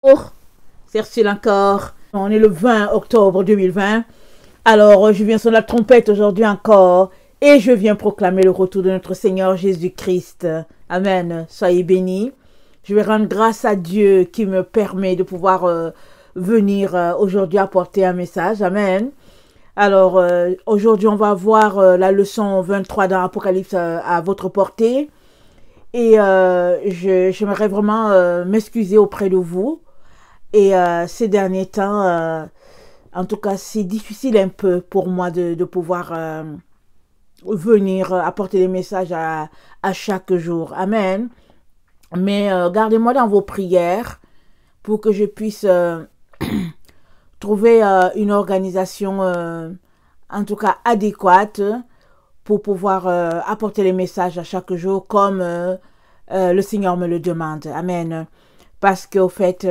Oh, c'est Ursule encore. On est le 20 octobre 2020. Alors, je viens sur la trompette aujourd'hui encore et je viens proclamer le retour de notre Seigneur Jésus-Christ. Amen. Soyez bénis. Je vais rendre grâce à Dieu qui me permet de pouvoir venir aujourd'hui apporter un message. Amen. Alors, aujourd'hui, on va voir la leçon 23 dans Apocalypse à votre portée. Et j'aimerais vraiment m'excuser auprès de vous. Et ces derniers temps, en tout cas, c'est difficile un peu pour moi de pouvoir venir apporter des messages à chaque jour. Amen. Mais gardez-moi dans vos prières pour que je puisse trouver une organisation, en tout cas adéquate, pour pouvoir apporter les messages à chaque jour comme le Seigneur me le demande. Amen. Parce qu'au fait,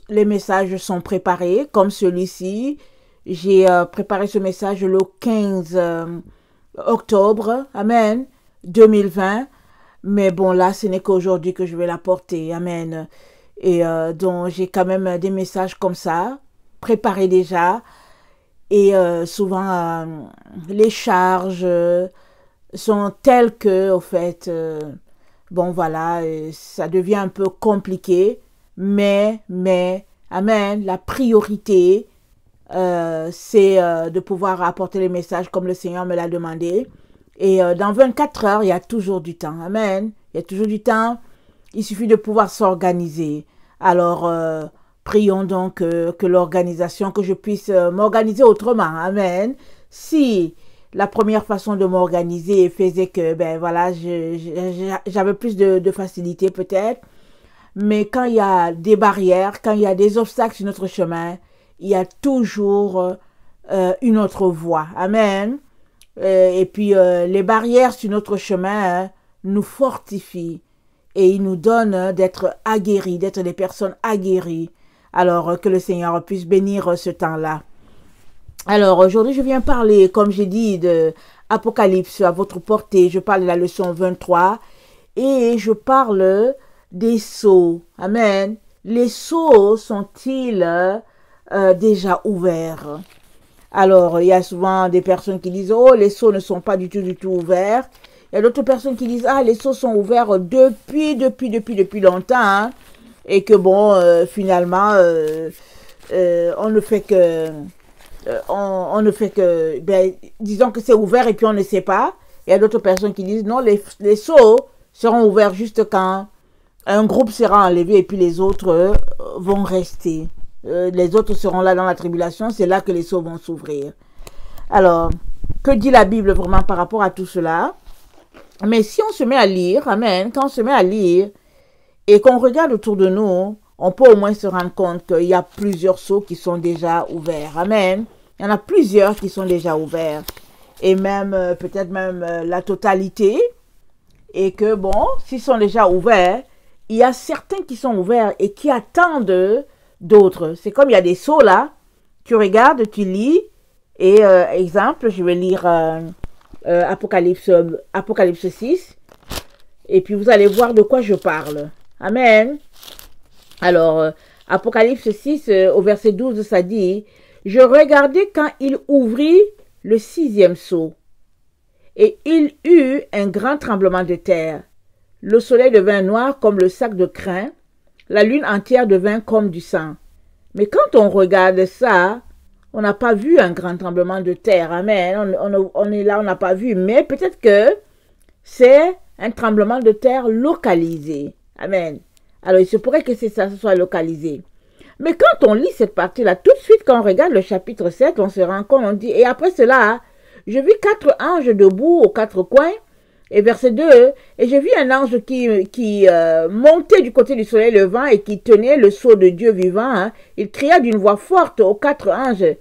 les messages sont préparés, comme celui-ci. J'ai préparé ce message le 15 octobre, Amen, 2020. Mais bon, là, ce n'est qu'aujourd'hui que je vais l'apporter, Amen. Et donc, j'ai quand même des messages comme ça, préparés déjà. Et souvent, les charges sont telles que, au fait, bon, voilà, ça devient un peu compliqué. Mais, Amen, la priorité, c'est de pouvoir apporter les messages comme le Seigneur me l'a demandé. Et dans 24 heures, il y a toujours du temps. Amen. Il y a toujours du temps. Il suffit de pouvoir s'organiser. Alors, prions donc que l'organisation, que je puisse m'organiser autrement. Amen. Si la première façon de m'organiser faisait que, ben voilà, j'avais plus de facilité peut-être. Mais quand il y a des barrières, quand il y a des obstacles sur notre chemin, il y a toujours une autre voie. Amen. Et puis, les barrières sur notre chemin nous fortifient et ils nous donnent d'être aguerris, d'être des personnes aguerries. Alors, que le Seigneur puisse bénir ce temps-là. Alors, aujourd'hui, je viens parler, comme j'ai dit, de Apocalypse à votre portée. Je parle de la leçon 23 et je parle des sceaux. Amen. Les sceaux sont-ils déjà ouverts? Alors, il y a souvent des personnes qui disent « Oh, les sceaux ne sont pas du tout ouverts. » Il y a d'autres personnes qui disent « Ah, les sceaux sont ouverts depuis longtemps. Hein. » Et que bon, finalement, on ne fait que... ben, disons que c'est ouvert et puis on ne sait pas. Il y a d'autres personnes qui disent « Non, les sceaux seront ouverts juste quand un groupe sera enlevé et puis les autres vont rester. » Les autres seront là dans la tribulation, c'est là que les sceaux vont s'ouvrir. Alors, que dit la Bible vraiment par rapport à tout cela? Mais si on se met à lire, amen, quand on se met à lire et qu'on regarde autour de nous, on peut au moins se rendre compte qu'il y a plusieurs sceaux qui sont déjà ouverts. Amen. Il y en a plusieurs qui sont déjà ouverts. Et même, peut-être même la totalité. Et que bon, s'ils sont déjà ouverts, il y a certains qui sont ouverts et qui attendent d'autres. C'est comme il y a des sceaux là, tu regardes, tu lis, et exemple, je vais lire Apocalypse 6, et puis vous allez voir de quoi je parle. Amen. Alors, Apocalypse 6, au verset 12, ça dit, « Je regardai quand il ouvrit le 6e sceau, et il eut un grand tremblement de terre. Le soleil devint noir comme le sac de crin, la lune entière devint comme du sang. » Mais quand on regarde ça, on n'a pas vu un grand tremblement de terre. Amen. On est là, on n'a pas vu. Mais peut-être que c'est un tremblement de terre localisé. Amen. Alors, il se pourrait que ça soit localisé. Mais quand on lit cette partie-là, tout de suite, quand on regarde le chapitre 7, on se rend compte, on dit, et après cela, je vis 4 anges debout aux 4 coins. Et verset 2, et j'ai vu un ange qui montait du côté du soleil levant et qui tenait le sceau de Dieu vivant. Hein. Il cria d'une voix forte aux 4 anges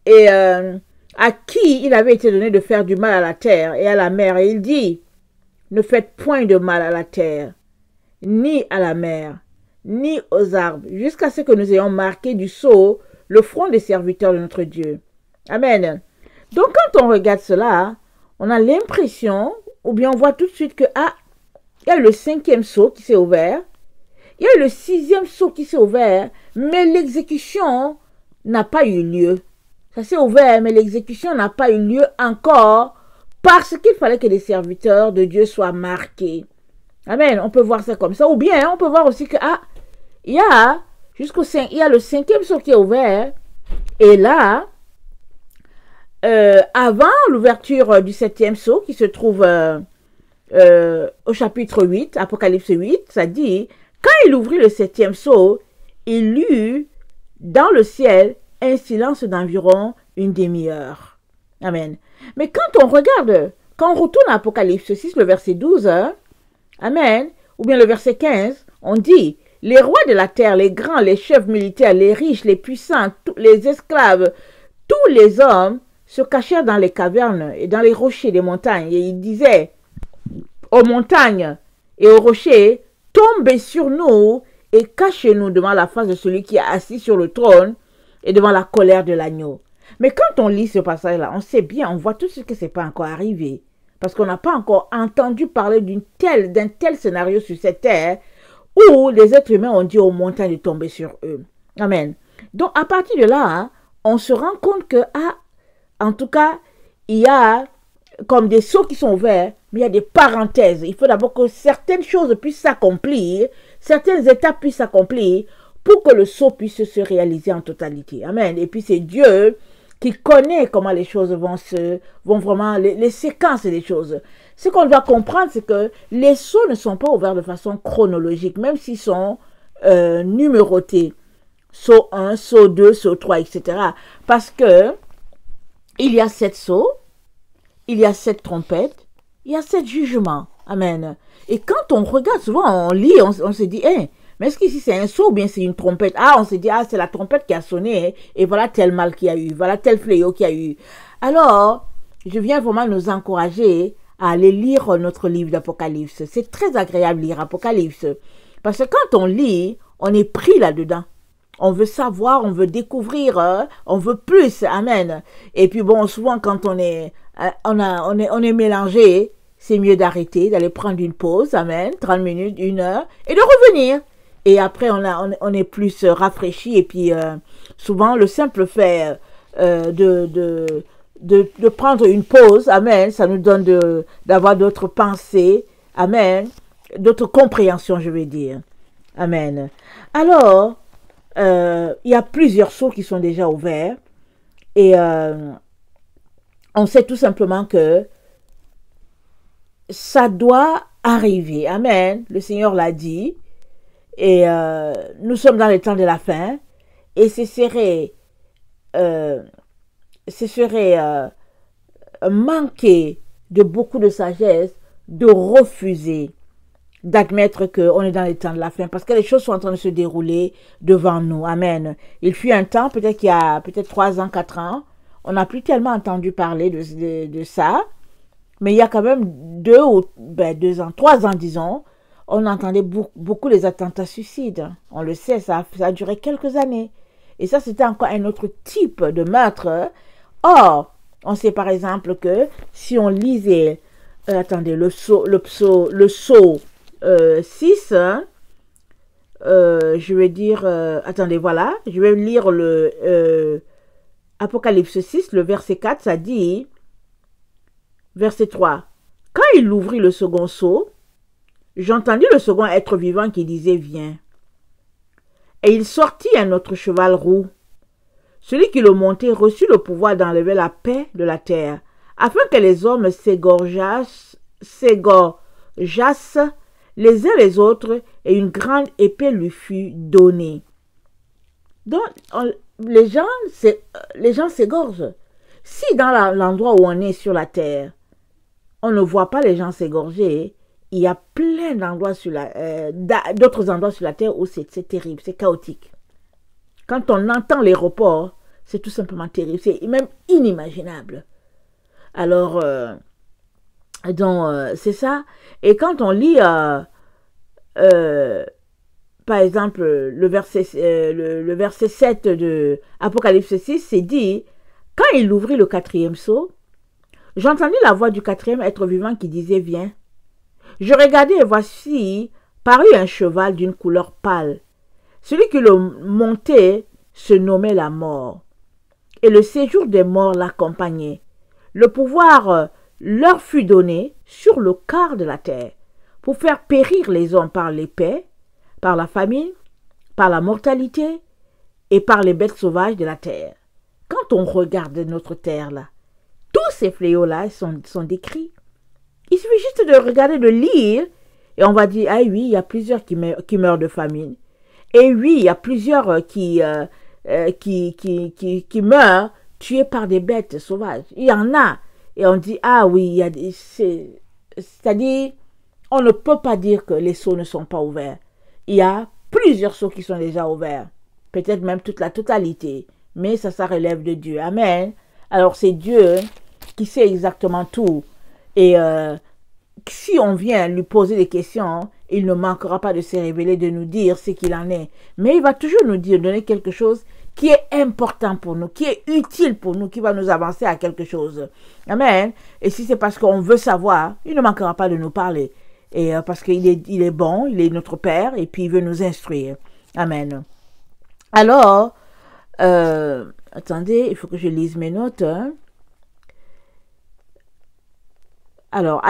et à qui il avait été donné de faire du mal à la terre et à la mer. Et il dit, ne faites point de mal à la terre, ni à la mer, ni aux arbres, jusqu'à ce que nous ayons marqué du sceau le front des serviteurs de notre Dieu. Amen. Donc quand on regarde cela, on a l'impression... Ou bien on voit tout de suite que, ah, il y a le 5e sceau qui s'est ouvert. il y a eu le 6e sceau qui s'est ouvert, mais l'exécution n'a pas eu lieu. Ça s'est ouvert, mais l'exécution n'a pas eu lieu encore parce qu'il fallait que les serviteurs de Dieu soient marqués. Amen. On peut voir ça comme ça. Ou bien, on peut voir aussi que, il y a le 5e sceau qui est ouvert. Et là, avant l'ouverture du 7e sceau qui se trouve au chapitre 8, Apocalypse 8, ça dit, quand il ouvrit le 7e sceau, il eut dans le ciel un silence d'environ une demi-heure. Amen. Mais quand on regarde, quand on retourne à Apocalypse 6, le verset 12, amen, ou bien le verset 15, on dit, les rois de la terre, les grands, les chefs militaires, les riches, les puissants, les esclaves, tous les hommes se cachèrent dans les cavernes et dans les rochers des montagnes. Et ils disaient aux montagnes et aux rochers, tombez sur nous et cachez-nous devant la face de celui qui est assis sur le trône et devant la colère de l'agneau. Mais quand on lit ce passage-là, on sait bien, on voit tout ce que ce n'est pas encore arrivé. Parce qu'on n'a pas encore entendu parler d'un tel scénario sur cette terre où les êtres humains ont dit aux montagnes de tomber sur eux. Amen. Donc, à partir de là, on se rend compte que, en tout cas, il y a comme des sceaux qui sont ouverts, mais il y a des parenthèses. Il faut d'abord que certaines choses puissent s'accomplir, certaines étapes puissent s'accomplir pour que le sceau puisse se réaliser en totalité. Amen. Et puis, c'est Dieu qui connaît comment les choses vont vraiment, les séquences des choses. Ce qu'on doit comprendre, c'est que les sceaux ne sont pas ouverts de façon chronologique, même s'ils sont numérotés. Sceau 1, sceau 2, sceau 3, etc. Parce que il y a 7 sceaux, il y a 7 trompettes, il y a 7 jugements. Amen. Et quand on regarde, souvent on lit, on se dit, mais est-ce qu'ici c'est un sceau ou bien c'est une trompette? On se dit, c'est la trompette qui a sonné, et voilà tel mal qu'il y a eu, voilà tel fléau qu'il y a eu. Alors, je viens vraiment nous encourager à aller lire notre livre d'Apocalypse. C'est très agréable de lire Apocalypse. Parce que quand on lit, on est pris là-dedans. On veut savoir, on veut découvrir, on veut plus. Amen. Et puis bon, souvent quand on est mélangé, c'est mieux d'arrêter, d'aller prendre une pause. Amen. 30 minutes, 1 heure, et de revenir. Et après, on est plus rafraîchi. Et puis, souvent, le simple fait de prendre une pause, amen, ça nous donne d'avoir d'autres pensées, amen, d'autres compréhensions, je vais dire. Amen. Alors, il y a plusieurs sceaux qui sont déjà ouverts. Et on sait tout simplement que ça doit arriver. Amen. Le Seigneur l'a dit. Et nous sommes dans les temps de la fin, et ce serait manquer de beaucoup de sagesse de refuser d'admettre qu'on est dans les temps de la fin, parce que les choses sont en train de se dérouler devant nous. Amen. Il fut un temps, peut-être qu'il y a 3 ans, 4 ans, on n'a plus tellement entendu parler de ça, mais il y a quand même 2 ans, 3 ans, disons, on entendait beaucoup les attentats suicides. On le sait, ça a duré quelques années. Et ça, c'était encore un autre type de meurtre. Or, on sait par exemple que si on lisait, le sceau 6, je vais dire, voilà, je vais lire le Apocalypse 6, le verset 4, ça dit, verset 3, quand il ouvrit le second sceau, j'entendis le second être vivant qui disait, viens. Et il sortit un autre cheval roux. Celui qui le montait reçut le pouvoir d'enlever la paix de la terre, afin que les hommes s'égorgeassent les uns les autres, et une grande épée lui fut donnée. Donc, les gens s'égorgent. Si dans l'endroit où on est sur la terre, on ne voit pas les gens s'égorger, il y a plein d'endroits d'autres endroits sur la terre où c'est terrible, c'est chaotique. Quand on entend les reports, c'est tout simplement terrible, c'est même inimaginable. Alors, c'est ça. Et quand on lit, par exemple, le verset 7 de Apocalypse 6, c'est dit, quand il ouvrit le 4e sceau, j'entendis la voix du 4e être vivant qui disait, viens. Je regardai et voici parut un cheval d'une couleur pâle. Celui qui le montait se nommait la mort. Et le séjour des morts l'accompagnait. Le pouvoir leur fut donné sur le quart de la terre, pour faire périr les hommes par l'épée, par la famine, par la mortalité et par les bêtes sauvages de la terre. Quand on regarde notre terre là, tous ces fléaux-là sont décrits. Il suffit juste de regarder, de lire, et on va dire, ah oui, il y a plusieurs qui meurent de famine. Et oui, il y a plusieurs qui meurent tués par des bêtes sauvages. Il y en a. Et on dit, ah oui, il y a des... C'est-à-dire, on ne peut pas dire que les seaux ne sont pas ouverts. Il y a plusieurs seaux qui sont déjà ouverts. Peut-être même toute la totalité. Mais ça relève de Dieu. Amen. Alors c'est Dieu qui sait exactement tout. Et si on vient lui poser des questions, il ne manquera pas de se révéler, de nous dire ce qu'il en est. Mais il va toujours nous dire, donner quelque chose qui est important pour nous, qui est utile pour nous, qui va nous avancer à quelque chose. Amen. Et si c'est parce qu'on veut savoir, il ne manquera pas de nous parler. Et parce qu'il est bon, il est notre Père, et puis il veut nous instruire. Amen. Alors, attendez, il faut que je lise mes notes. Hein. Alors,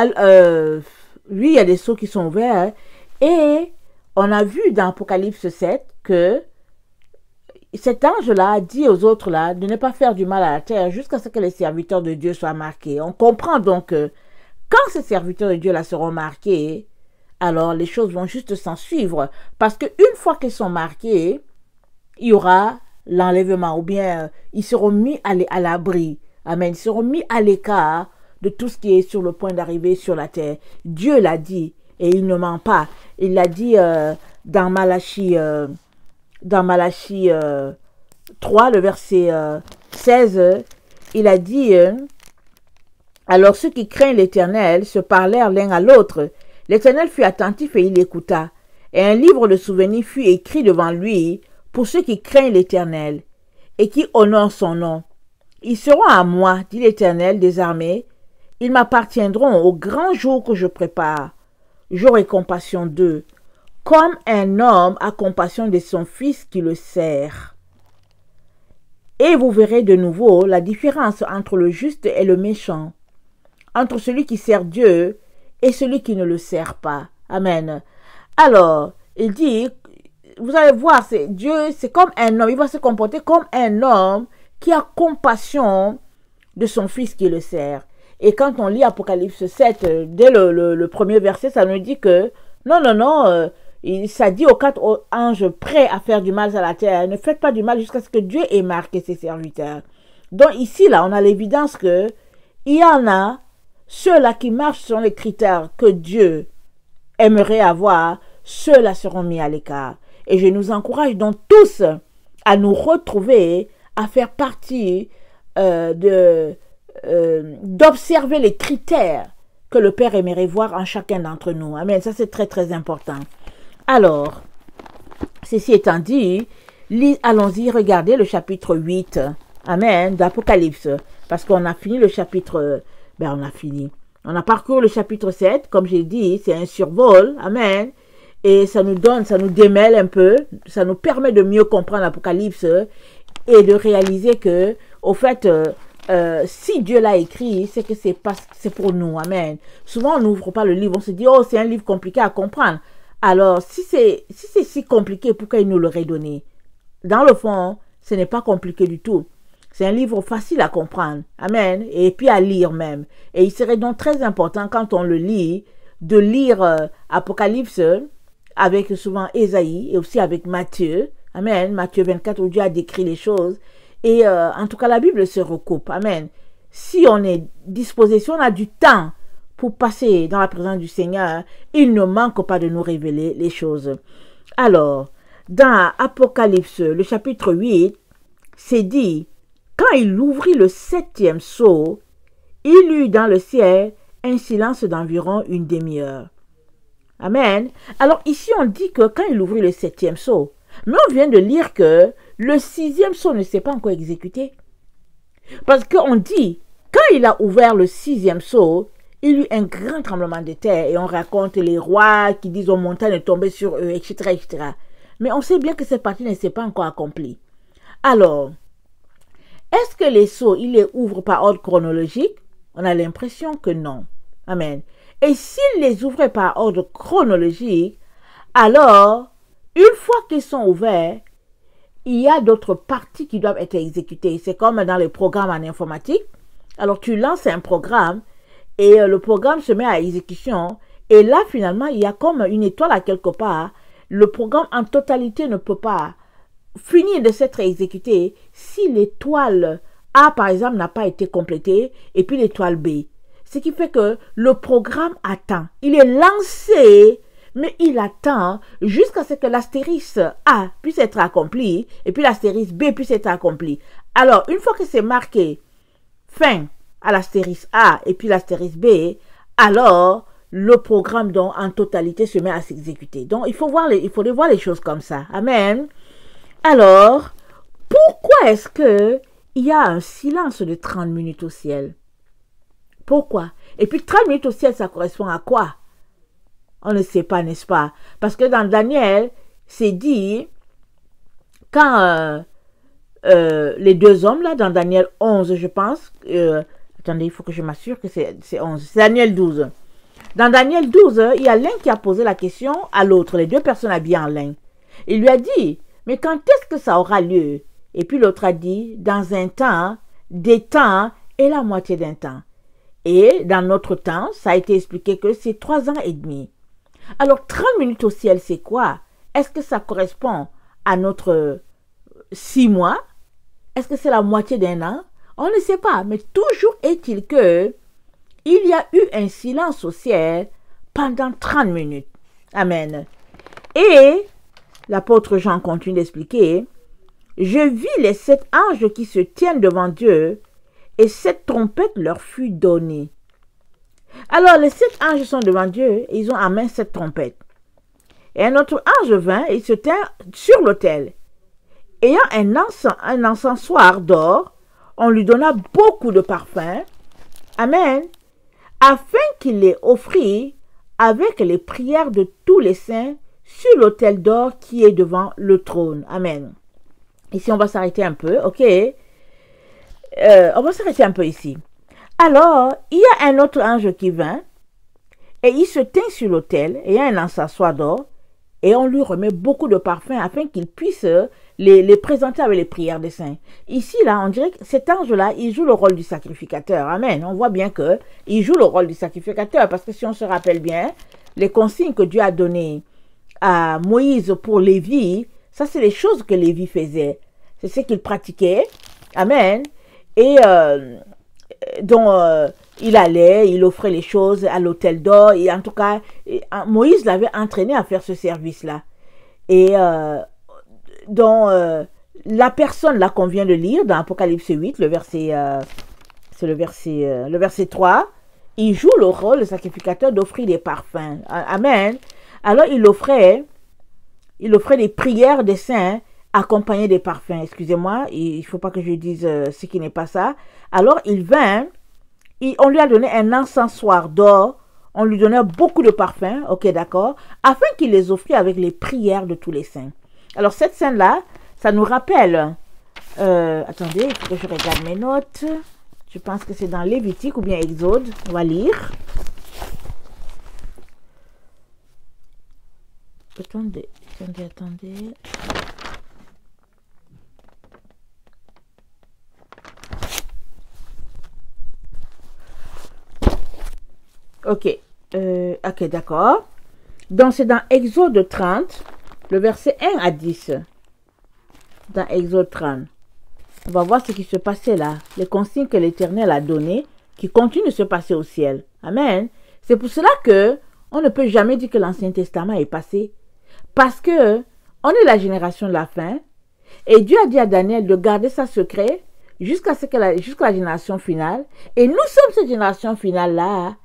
oui, il y a des seaux qui sont ouverts. Et on a vu dans Apocalypse 7 que cet ange-là a dit aux autres là de ne pas faire du mal à la terre jusqu'à ce que les serviteurs de Dieu soient marqués. On comprend donc que quand ces serviteurs de Dieu là seront marqués, alors les choses vont juste s'en suivre. Parce qu'une fois qu'ils sont marqués, il y aura l'enlèvement ou bien ils seront mis à l'abri. Amen. Ils seront mis à l'écart de tout ce qui est sur le point d'arriver sur la terre. Dieu l'a dit et il ne ment pas. Il l'a dit dans Malachie 3, le verset 16, il a dit alors ceux qui craignent l'Éternel se parlèrent l'un à l'autre. L'Éternel fut attentif et il écouta. Et un livre de souvenirs fut écrit devant lui pour ceux qui craignent l'Éternel et qui honorent son nom. Ils seront à moi, dit l'Éternel des armées. Ils m'appartiendront au grand jour que je prépare. J'aurai compassion d'eux, comme un homme a compassion de son fils qui le sert. Et vous verrez de nouveau la différence entre le juste et le méchant, entre celui qui sert Dieu et celui qui ne le sert pas. Amen. Alors, il dit, vous allez voir, Dieu, c'est comme un homme, il va se comporter comme un homme qui a compassion de son fils qui le sert. Et quand on lit Apocalypse 7, dès le premier verset, ça nous dit que non, ça dit aux 4 anges prêts à faire du mal à la terre, ne faites pas du mal jusqu'à ce que Dieu ait marqué ses serviteurs. Donc ici, là, on a l'évidence que il y en a ceux-là qui marchent selon les critères que Dieu aimerait avoir, ceux-là seront mis à l'écart. Et je nous encourage donc tous à nous retrouver, à faire partie d'observer les critères que le Père aimerait voir en chacun d'entre nous. Amen. Ça, c'est très, très important. Alors, ceci étant dit, allons-y regarder le chapitre 8. Amen. D'Apocalypse. Parce qu'on a fini le chapitre... on a fini. On a parcouru le chapitre 7. Comme j'ai dit, c'est un survol. Amen. Et ça nous démêle un peu. Ça nous permet de mieux comprendre l'Apocalypse et de réaliser que, au fait... si Dieu l'a écrit, c'est que c'est pour nous. Amen. Souvent, on n'ouvre pas le livre, on se dit, oh, c'est un livre compliqué à comprendre. Alors, si c'est si compliqué, pourquoi il nous l'aurait donné? Dans le fond, ce n'est pas compliqué du tout. C'est un livre facile à comprendre. Amen. Et puis à lire même. Et il serait donc très important, quand on le lit, de lire Apocalypse avec souvent Ésaïe et aussi avec Matthieu. Amen. Matthieu 24, où Dieu a décrit les choses. Et en tout cas, la Bible se recoupe. Amen. Si on est disposé, si on a du temps pour passer dans la présence du Seigneur, il ne manque pas de nous révéler les choses. Alors, dans Apocalypse, le chapitre 8, c'est dit, quand il ouvrit le 7e sceau, il eut dans le ciel un silence d'environ une demi-heure. Amen. Alors ici, on dit que quand il ouvrit le 7e sceau, mais on vient de lire que le 6e sceau ne s'est pas encore exécuté. Parce qu'on dit, quand il a ouvert le 6e sceau, il y eut un grand tremblement de terre et on raconte les rois qui disent aux montagnes de tomber sur eux, etc., etc. Mais on sait bien que cette partie ne s'est pas encore accomplie. Alors, est-ce que les sceaux, ils les ouvrent par ordre chronologique? On a l'impression que non. Amen. Et s'ils les ouvraient par ordre chronologique, alors, une fois qu'ils sont ouverts, il y a d'autres parties qui doivent être exécutées. C'est comme dans les programmes en informatique. Alors, tu lances un programme et le programme se met à exécution. Et là, finalement, il y a comme une étoile à quelque part. Le programme en totalité ne peut pas finir de s'être exécuté si l'étoile A, par exemple, n'a pas été complétée et puis l'étoile B. Ce qui fait que le programme attend. Il est lancé, mais il attend jusqu'à ce que l'astérisque A puisse être accompli et puis l'astérisque B puisse être accompli. Alors, une fois que c'est marqué fin à l'astérisque A et puis l'astérisque B, alors le programme donc, en totalité se met à s'exécuter. Donc, il faut voir les choses comme ça. Amen. Alors, pourquoi est-ce que il y a un silence de 30 minutes au ciel? Pourquoi? Et puis 30 minutes au ciel, ça correspond à quoi? On ne sait pas, n'est-ce pas? Parce que dans Daniel, c'est dit, quand les deux hommes, là, dans Daniel 11, je pense, attendez, il faut que je m'assure que c'est 11, c'est Daniel 12. Dans Daniel 12, il y a l'un qui a posé la question à l'autre, les deux personnes habillées en lin. Il lui a dit, mais quand est-ce que ça aura lieu? Et puis l'autre a dit, dans un temps, des temps et la moitié d'un temps. Et dans notre temps, ça a été expliqué que c'est 3 ans et demi. Alors 30 minutes au ciel, c'est quoi? Est-ce que ça correspond à notre 6 mois? Est-ce que c'est la moitié d'un an? On ne sait pas, mais toujours est-il que il y a eu un silence au ciel pendant 30 minutes. Amen. Et l'apôtre Jean continue d'expliquer, je vis les 7 anges qui se tiennent devant Dieu, et 7 trompettes leur fut donnée. Alors les 7 anges sont devant Dieu, et ils ont en main 7 trompettes. Et un autre ange vint, et il se tint sur l'autel. Ayant un encensoir d'or, on lui donna beaucoup de parfums. Amen. Afin qu'il les offrît avec les prières de tous les saints sur l'autel d'or qui est devant le trône. Amen. Ici, on va s'arrêter un peu, ok? On va s'arrêter un peu ici. Alors, il y a un autre ange qui vint, et il se tint sur l'autel, et il y a un encensoir d'or, et on lui remet beaucoup de parfums afin qu'il puisse les présenter avec les prières des saints. Ici, là, on dirait que cet ange-là, il joue le rôle du sacrificateur. Amen. On voit bien qu'il joue le rôle du sacrificateur, parce que si on se rappelle bien, les consignes que Dieu a données à Moïse pour Lévi, ça, c'est les choses que Lévi faisait. C'est ce qu'il pratiquait. Amen. Et donc, il allait, il offrait les choses à l'autel d'or. Et en tout cas, Moïse l'avait entraîné à faire ce service-là. Et donc, la personne là qu'on vient de lire dans Apocalypse 8, le verset, c'est le verset 3, il joue le rôle, le sacrificateur, d'offrir des parfums. Amen. Alors, il offrait des prières des saints accompagnées des parfums. Excusez-moi, il ne faut pas que je dise ce qui n'est pas ça. Alors, il vint, on lui a donné un encensoir d'or, on lui donnait beaucoup de parfums, ok, d'accord, afin qu'il les offrit avec les prières de tous les saints. Alors, cette scène-là, ça nous rappelle, attendez, il faut que je regarde mes notes. Je pense que c'est dans Lévitique ou bien Exode. On va lire. Attendez. Ok, ok, d'accord. Donc, c'est dans Exode 30, le verset 1 à 10. Dans Exode 30. On va voir ce qui se passait là. Les consignes que l'Éternel a données, qui continuent de se passer au ciel. Amen. C'est pour cela que on ne peut jamais dire que l'Ancien Testament est passé. Parce que on est la génération de la fin. Et Dieu a dit à Daniel de garder ça secret jusqu'à la génération finale. Et nous sommes cette génération finale-là.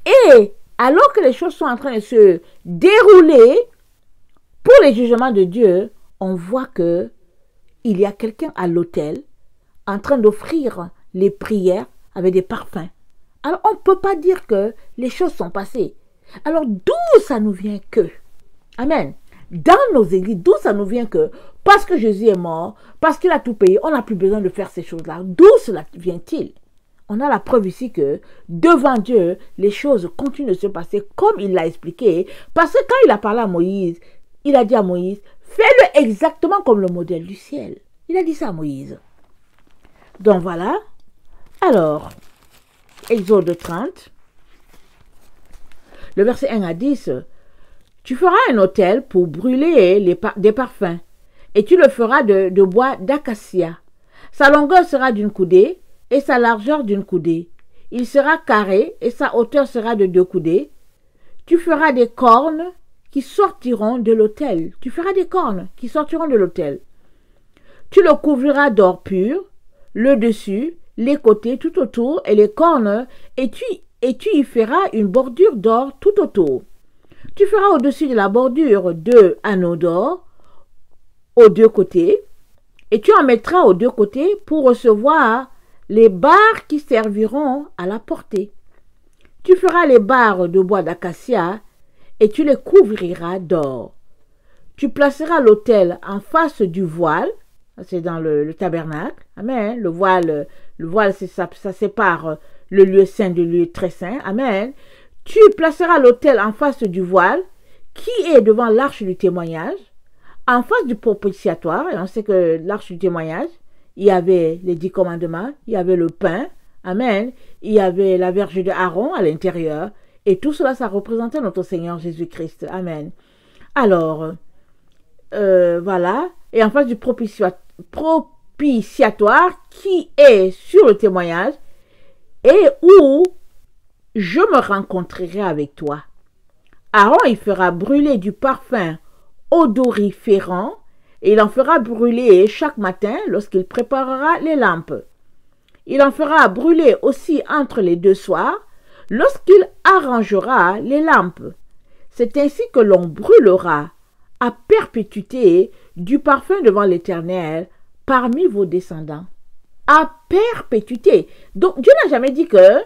Et alors que les choses sont en train de se dérouler pour les jugements de Dieu, on voit que il y a quelqu'un à l'autel en train d'offrir les prières avec des parfums. Alors, on ne peut pas dire que les choses sont passées. Alors, d'où ça nous vient que? Amen. Dans nos églises, d'où ça nous vient que? Parce que Jésus est mort, parce qu'il a tout payé, on n'a plus besoin de faire ces choses-là. D'où cela vient-il? On a la preuve ici que devant Dieu, les choses continuent de se passer comme il l'a expliqué. Parce que quand il a parlé à Moïse, il a dit à Moïse, fais-le exactement comme le modèle du ciel. Il a dit ça à Moïse. Donc voilà. Alors, Exode 30, le verset 1 à 10. Tu feras un autel pour brûler des parfums, et tu le feras de bois d'acacia. Sa longueur sera d'une coudée, et sa largeur d'une coudée. Il sera carré, et sa hauteur sera de 2 coudées. Tu feras des cornes qui sortiront de l'autel. Tu feras des cornes qui sortiront de l'autel. Tu le couvriras d'or pur, le dessus, les côtés, tout autour, et les cornes, et tu y feras une bordure d'or tout autour. Tu feras au-dessus de la bordure 2 anneaux d'or aux 2 côtés, et tu en mettras aux 2 côtés pour recevoir les barres qui serviront à la portée. Tu feras les barres de bois d'acacia, et tu les couvriras d'or. Tu placeras l'autel en face du voile, c'est dans le tabernacle, amen. Le voile ça sépare le lieu saint du lieu très saint, amen. Tu placeras l'autel en face du voile, qui est devant l'arche du témoignage, en face du propitiatoire, et on sait que l'arche du témoignage, il y avait les 10 commandements, il y avait le pain, amen, il y avait la verge de Aaron à l'intérieur, et tout cela, ça représentait notre Seigneur Jésus-Christ, amen. Alors, voilà, et en face du propitiatoire qui est sur le témoignage, et où je me rencontrerai avec toi. Aaron, il fera brûler du parfum odoriférant, et il en fera brûler chaque matin lorsqu'il préparera les lampes. Il en fera brûler aussi entre les 2 soirs, lorsqu'il arrangera les lampes. C'est ainsi que l'on brûlera à perpétuité du parfum devant l'Éternel parmi vos descendants. À perpétuité. Donc Dieu n'a jamais dit que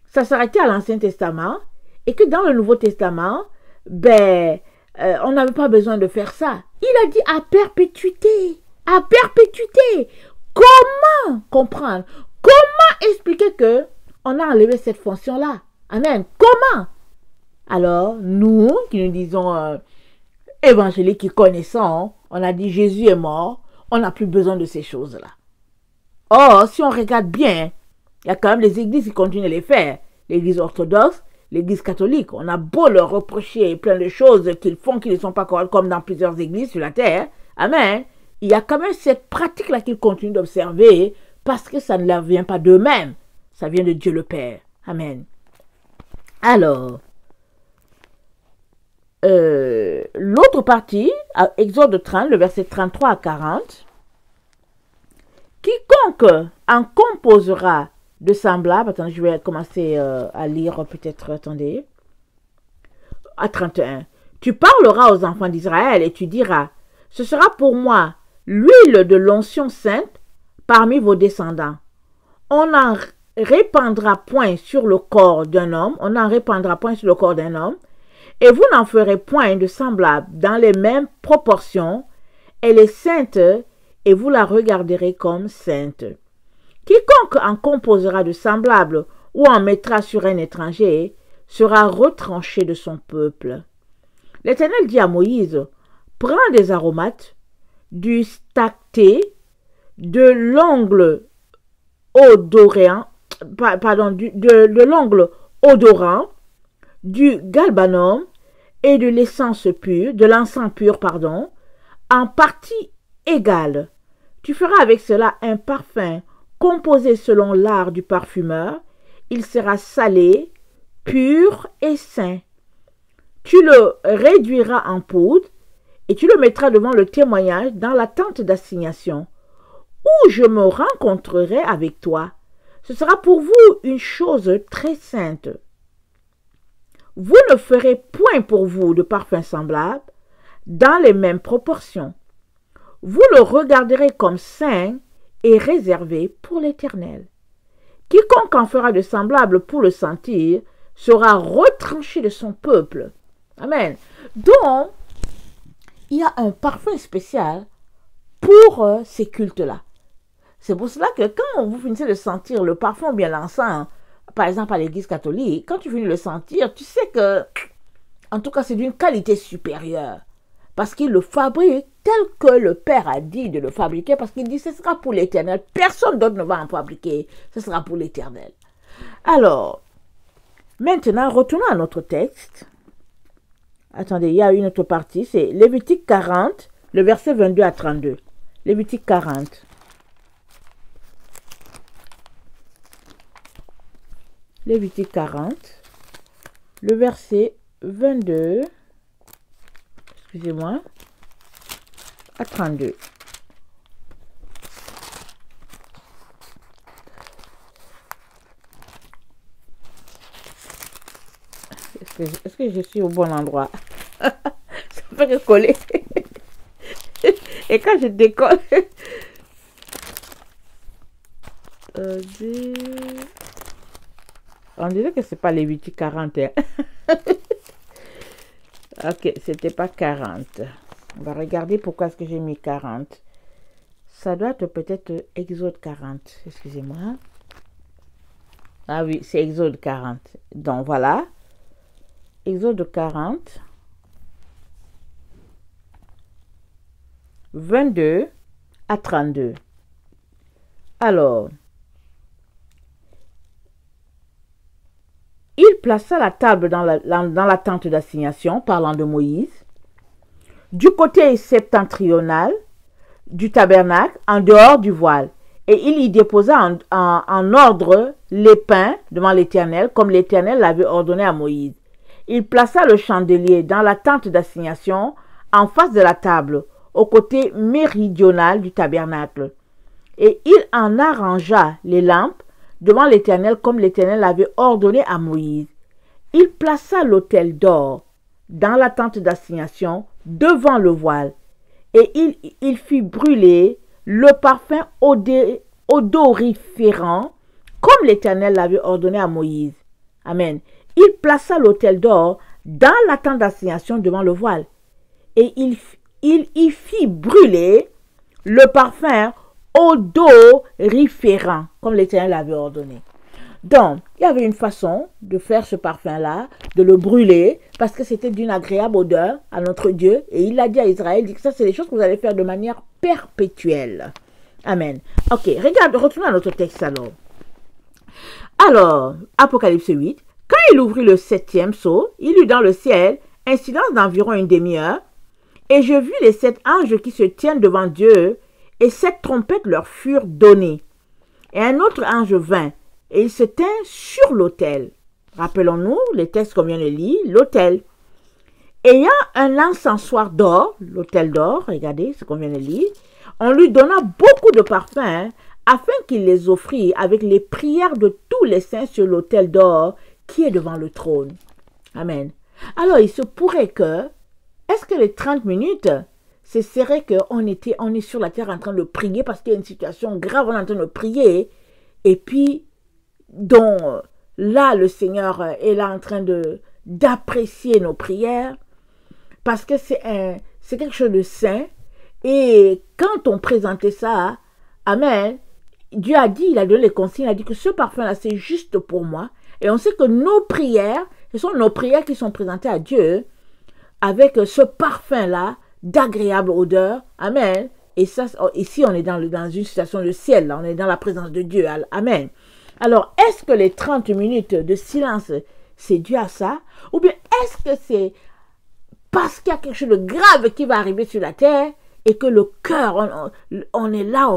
ça s'arrêtait à l'Ancien Testament et que dans le Nouveau Testament, on n'avait pas besoin de faire ça. Il a dit à perpétuité. À perpétuité. Comment comprendre? Comment expliquer que on a enlevé cette fonction-là? Amen. Comment? Alors, nous, qui nous disons évangéliques, qui connaissons, on a dit Jésus est mort, on n'a plus besoin de ces choses-là. Or, si on regarde bien, il y a quand même les églises qui continuent de les faire. L'église orthodoxe, l'église catholique. On a beau leur reprocher plein de choses qu'ils font qui ne sont pas correctes, comme dans plusieurs églises sur la terre. Amen. Il y a quand même cette pratique-là qu'ils continuent d'observer parce que ça ne leur vient pas d'eux-mêmes. Ça vient de Dieu le Père. Amen. Alors, l'autre partie, Exode 30, le verset 33 à 40. Quiconque en composera de semblable, attendez, je vais commencer à lire peut-être, attendez, à 31. Tu parleras aux enfants d'Israël et tu diras, ce sera pour moi l'huile de l'onction sainte parmi vos descendants. On n'en répandra point sur le corps d'un homme, et vous n'en ferez point de semblable dans les mêmes proportions. Elle est sainte, et vous la regarderez comme sainte. Quiconque en composera de semblable ou en mettra sur un étranger sera retranché de son peuple. L'Éternel dit à Moïse, prends des aromates, du stacté, de l'ongle odorant, de l'ongle odorant, du galbanum et de l'encens pur, en partie égale. Tu feras avec cela un parfum composé selon l'art du parfumeur. Il sera salé, pur et saint. Tu le réduiras en poudre et tu le mettras devant le témoignage dans la tente d'assignation, où je me rencontrerai avec toi. Ce sera pour vous une chose très sainte. Vous ne ferez point pour vous de parfum semblable dans les mêmes proportions. Vous le regarderez comme saint et réservé pour l'Éternel. Quiconque en fera de semblable pour le sentir sera retranché de son peuple. Amen. Donc, il y a un parfum spécial pour ces cultes-là. C'est pour cela que quand vous finissez de sentir le parfum ou bien l'encens, par exemple à l'église catholique, quand tu finis de le sentir, tu sais que, en tout cas, c'est d'une qualité supérieure. Parce qu'il le fabrique tel que le Père a dit de le fabriquer, parce qu'il dit ce sera pour l'éternel. Personne d'autre ne va en fabriquer, ce sera pour l'éternel. Alors, maintenant, retournons à notre texte. Attendez, il y a une autre partie, c'est Lévitique 40, le verset 22 à 32. Lévitique 40. Lévitique 40, le verset 22, excusez-moi, à 32. Est-ce que je suis au bon endroit? Ça fait que coller. Et quand je décolle... on dirait que c'est pas Lévitique 40. Hein? Ok, c'était pas 40. On va regarder pourquoi est-ce que j'ai mis 40. Ça doit être peut-être Exode 40. Excusez-moi. Ah oui, c'est Exode 40. Donc voilà. Exode 40. 22 à 32. Alors, il plaça la table dans la tente d'assignation, parlant de Moïse, du côté septentrional du tabernacle, en dehors du voile, et il y déposa en ordre les pains devant l'Éternel, comme l'Éternel l'avait ordonné à Moïse. Il plaça le chandelier dans la tente d'assignation, en face de la table, au côté méridional du tabernacle. Et il en arrangea les lampes devant l'Éternel comme l'Éternel l'avait ordonné à Moïse. Il plaça l'autel d'or dans la tente d'assignation devant le voile et il fit brûler le parfum odoriférant comme l'Éternel l'avait ordonné à Moïse. Amen. Il plaça l'autel d'or dans la tente d'assignation devant le voile et il y fit brûler le parfum odoriférant, comme l'Éternel l'avait ordonné. Donc, il y avait une façon de faire ce parfum-là, de le brûler, parce que c'était d'une agréable odeur à notre Dieu. Et il a dit à Israël, il dit que ça, c'est des choses que vous allez faire de manière perpétuelle. Amen. Ok, regarde, retournons à notre texte alors. Alors, Apocalypse 8, quand il ouvrit le 7e sceau, il eut dans le ciel un silence d'environ une demi-heure, et je vis les 7 anges qui se tiennent devant Dieu, et 7 trompettes leur furent données. Et un autre ange vint, et il se tint sur l'autel. Rappelons-nous les textes qu'on vient de lire, l'autel. Ayant un encensoir d'or, l'autel d'or, regardez ce qu'on vient de lire, on lui donna beaucoup de parfums, afin qu'il les offrit avec les prières de tous les saints sur l'autel d'or qui est devant le trône. Amen. Alors, il se pourrait que, est-ce que les 30 minutes, ce serait qu'on est sur la terre en train de prier parce qu'il y a une situation grave, on est en train de prier, et puis, donc, là, le Seigneur est là en train d'apprécier nos prières, parce que c'est quelque chose de saint, et quand on présentait ça, Amen, Dieu a dit, il a donné les consignes, il a dit que ce parfum-là, c'est juste pour moi, et on sait que nos prières, ce sont nos prières qui sont présentées à Dieu, avec ce parfum-là, d'agréable odeur, Amen, et ça, ici, on est dans une situation de ciel, là, on est dans la présence de Dieu, Amen. Alors, est-ce que les 30 minutes de silence, c'est dû à ça? Ou bien, est-ce que c'est parce qu'il y a quelque chose de grave qui va arriver sur la terre et que le cœur, on est là,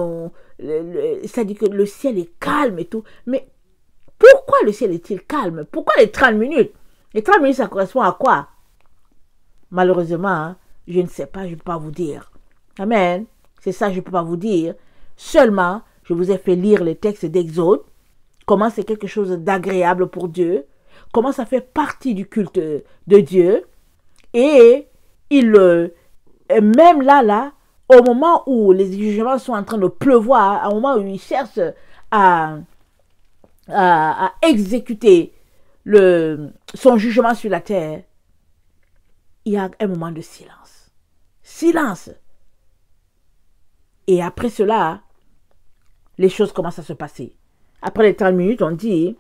c'est-à-dire que le ciel est calme et tout. Mais pourquoi le ciel est-il calme? Pourquoi les 30 minutes? Les 30 minutes, ça correspond à quoi? Malheureusement, hein, je ne sais pas, je ne peux pas vous dire. Amen. C'est ça, je ne peux pas vous dire. Seulement, je vous ai fait lire les textes d'Exode. Comment c'est quelque chose d'agréable pour Dieu. Comment ça fait partie du culte de Dieu. Et même là, au moment où les jugements sont en train de pleuvoir, au moment où ils cherchent à à exécuter son jugement sur la terre, il y a un moment de silence. Silence. Et après cela, les choses commencent à se passer. Après les 30 minutes, on dit,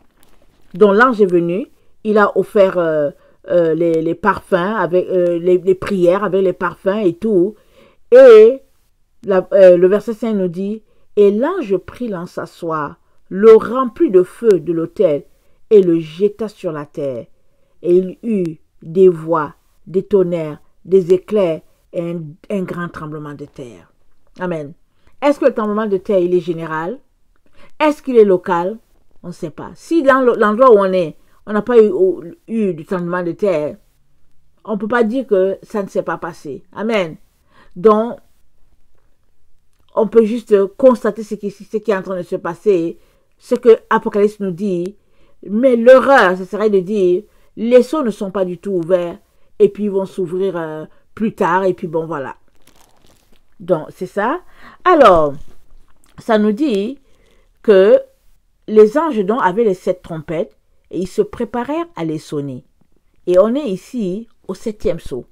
dont l'ange est venu, il a offert les parfums, avec les prières, avec les parfums et tout. Et le verset 5 nous dit, et l'ange prit l'encensoir, le remplit de feu de l'autel et le jeta sur la terre. Et il eut des voix, des tonnerres, des éclairs et un grand tremblement de terre. Amen. Est-ce que le tremblement de terre, il est général? Est-ce qu'il est local? On ne sait pas. Si dans l'endroit où on est, on n'a pas eu du tremblement de terre, on ne peut pas dire que ça ne s'est pas passé. Amen. Donc, on peut juste constater ce qui est en train de se passer, ce que Apocalypse nous dit. Mais l'erreur, ce serait de dire, les seaux ne sont pas du tout ouverts, et puis ils vont s'ouvrir plus tard, et puis bon, voilà. Donc, c'est ça. Alors, ça nous dit que les anges donc avaient les 7 trompettes, et ils se préparèrent à les sonner. Et on est ici au 7e sceau.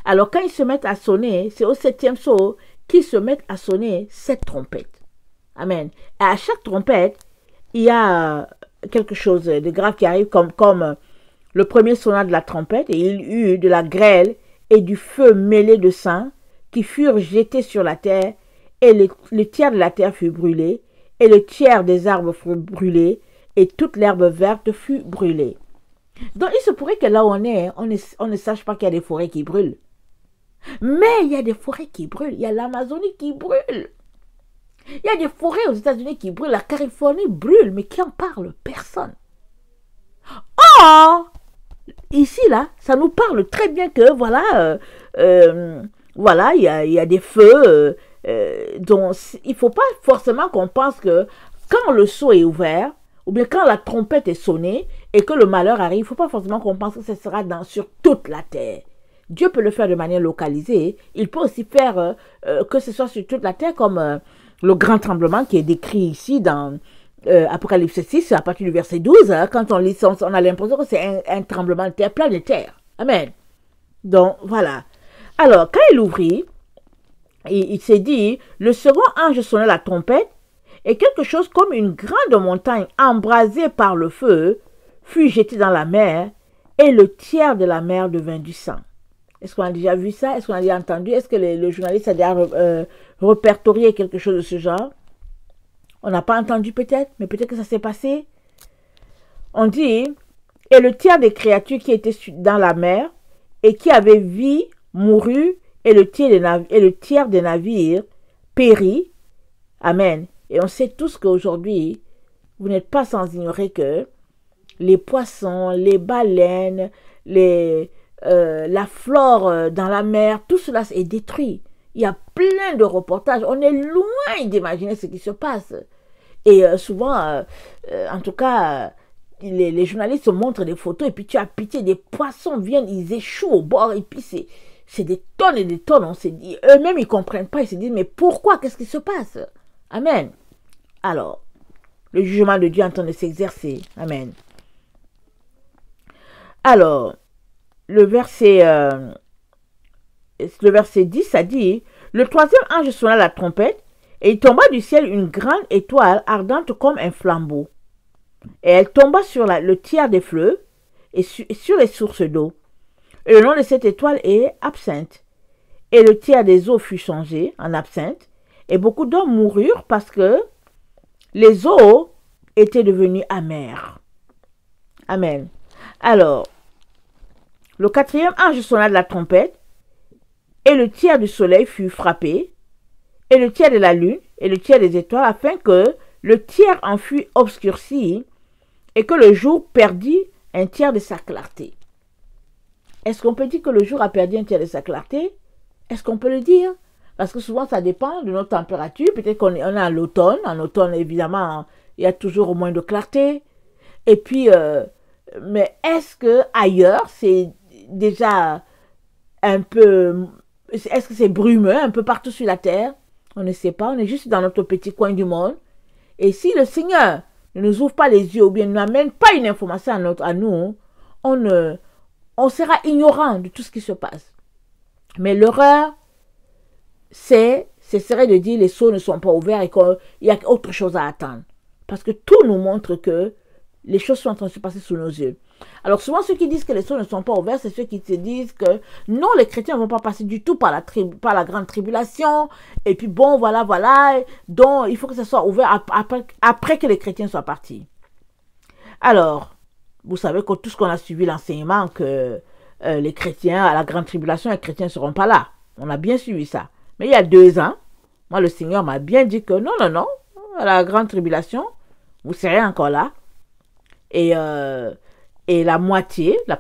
Alors, quand ils se mettent à sonner, c'est au 7e sceau qu'ils se mettent à sonner 7 trompettes. Amen. Et à chaque trompette, il y a quelque chose de grave qui arrive, comme le premier sonna de la trompette, et il y eut de la grêle et du feu mêlé de sang qui furent jetés sur la terre, et le tiers de la terre fut brûlé, et le tiers des arbres fut brûlé, et toute l'herbe verte fut brûlée. Donc il se pourrait que là où on ne sache pas qu'il y a des forêts qui brûlent. Mais il y a des forêts qui brûlent. Il y a l'Amazonie qui brûle. Il y a des forêts aux États-Unis qui brûlent. La Californie brûle. Mais qui en parle? Personne. Or, ici, là, ça nous parle très bien que, voilà, voilà, il y a des feux. Donc, il ne faut pas forcément qu'on pense que quand le seau est ouvert, ou bien quand la trompette est sonnée, et que le malheur arrive, il ne faut pas forcément qu'on pense que ce sera sur toute la terre. Dieu peut le faire de manière localisée. Il peut aussi faire que ce soit sur toute la terre, comme le grand tremblement qui est décrit ici dans Apocalypse 6, à partir du verset 12. Quand on lit ça, on a l'impression que c'est un tremblement de terre, planétaire. Amen. Donc, voilà. Alors, quand il ouvrit, il s'est dit, le second ange sonna la trompette, et quelque chose comme une grande montagne embrasée par le feu fut jetée dans la mer, et le tiers de la mer devint du sang. Est-ce qu'on a déjà vu ça? Est-ce qu'on a déjà entendu? Est-ce que le journaliste a déjà répertorié quelque chose de ce genre? On n'a pas entendu peut-être, mais peut-être que ça s'est passé. On dit, et le tiers des créatures qui étaient dans la mer et qui avaient vie mourut, et le tiers des navires périt. Amen. Et on sait tous qu'aujourd'hui, vous n'êtes pas sans ignorer que les poissons, les baleines, la flore dans la mer, tout cela est détruit. Il y a plein de reportages. On est loin d'imaginer ce qui se passe. Et souvent, en tout cas, les journalistes montrent des photos et puis tu as pitié, des poissons viennent, ils échouent au bord et puis c'est des tonnes et des tonnes. On s'est dit, eux-mêmes ils ne comprennent pas, ils se disent, mais pourquoi, qu'est-ce qui se passe? Amen. Alors, le jugement de Dieu est en train de s'exercer. Amen. Alors, le verset 10, ça dit, le troisième ange sonna la trompette, et il tomba du ciel une grande étoile ardente comme un flambeau. Et elle tomba sur le tiers des fleuves et sur les sources d'eau. Et le nom de cette étoile est absinthe. Et le tiers des eaux fut changé en absinthe, et beaucoup d'hommes moururent parce que les eaux étaient devenues amères. Amen. Alors, le quatrième ange sonna de la trompette, et le tiers du soleil fut frappé, et le tiers de la lune, et le tiers des étoiles, afin que le tiers en fût obscurci, et que le jour perdit un tiers de sa clarté. Est-ce qu'on peut dire que le jour a perdu un tiers de sa clarté? Est-ce qu'on peut le dire? Parce que souvent, ça dépend de notre température. Peut-être qu'on est à l'automne. En automne, évidemment, il y a toujours moins de clarté. Et puis, mais est-ce que ailleurs, c'est déjà un peu... Est-ce que c'est brumeux un peu partout sur la terre? On ne sait pas. On est juste dans notre petit coin du monde. Et si le Seigneur ne nous ouvre pas les yeux ou bien ne nous amène pas une information à nous, on sera ignorant de tout ce qui se passe. Mais l'erreur, ce serait de dire les sceaux ne sont pas ouverts et qu'il y a autre chose à attendre. Parce que tout nous montre que les choses sont en train de se passer sous nos yeux. Alors souvent ceux qui disent que les sceaux ne sont pas ouverts, c'est ceux qui se disent que non, les chrétiens ne vont pas passer du tout par la grande tribulation. Et puis bon, voilà, donc il faut que ça soit ouvert après que les chrétiens soient partis. Alors, vous savez que tout ce qu'on a suivi l'enseignement que les chrétiens, à la grande tribulation, les chrétiens ne seront pas là. On a bien suivi ça. Mais il y a 2 ans, moi le Seigneur m'a bien dit que non, à la grande tribulation, vous serez encore là. Et la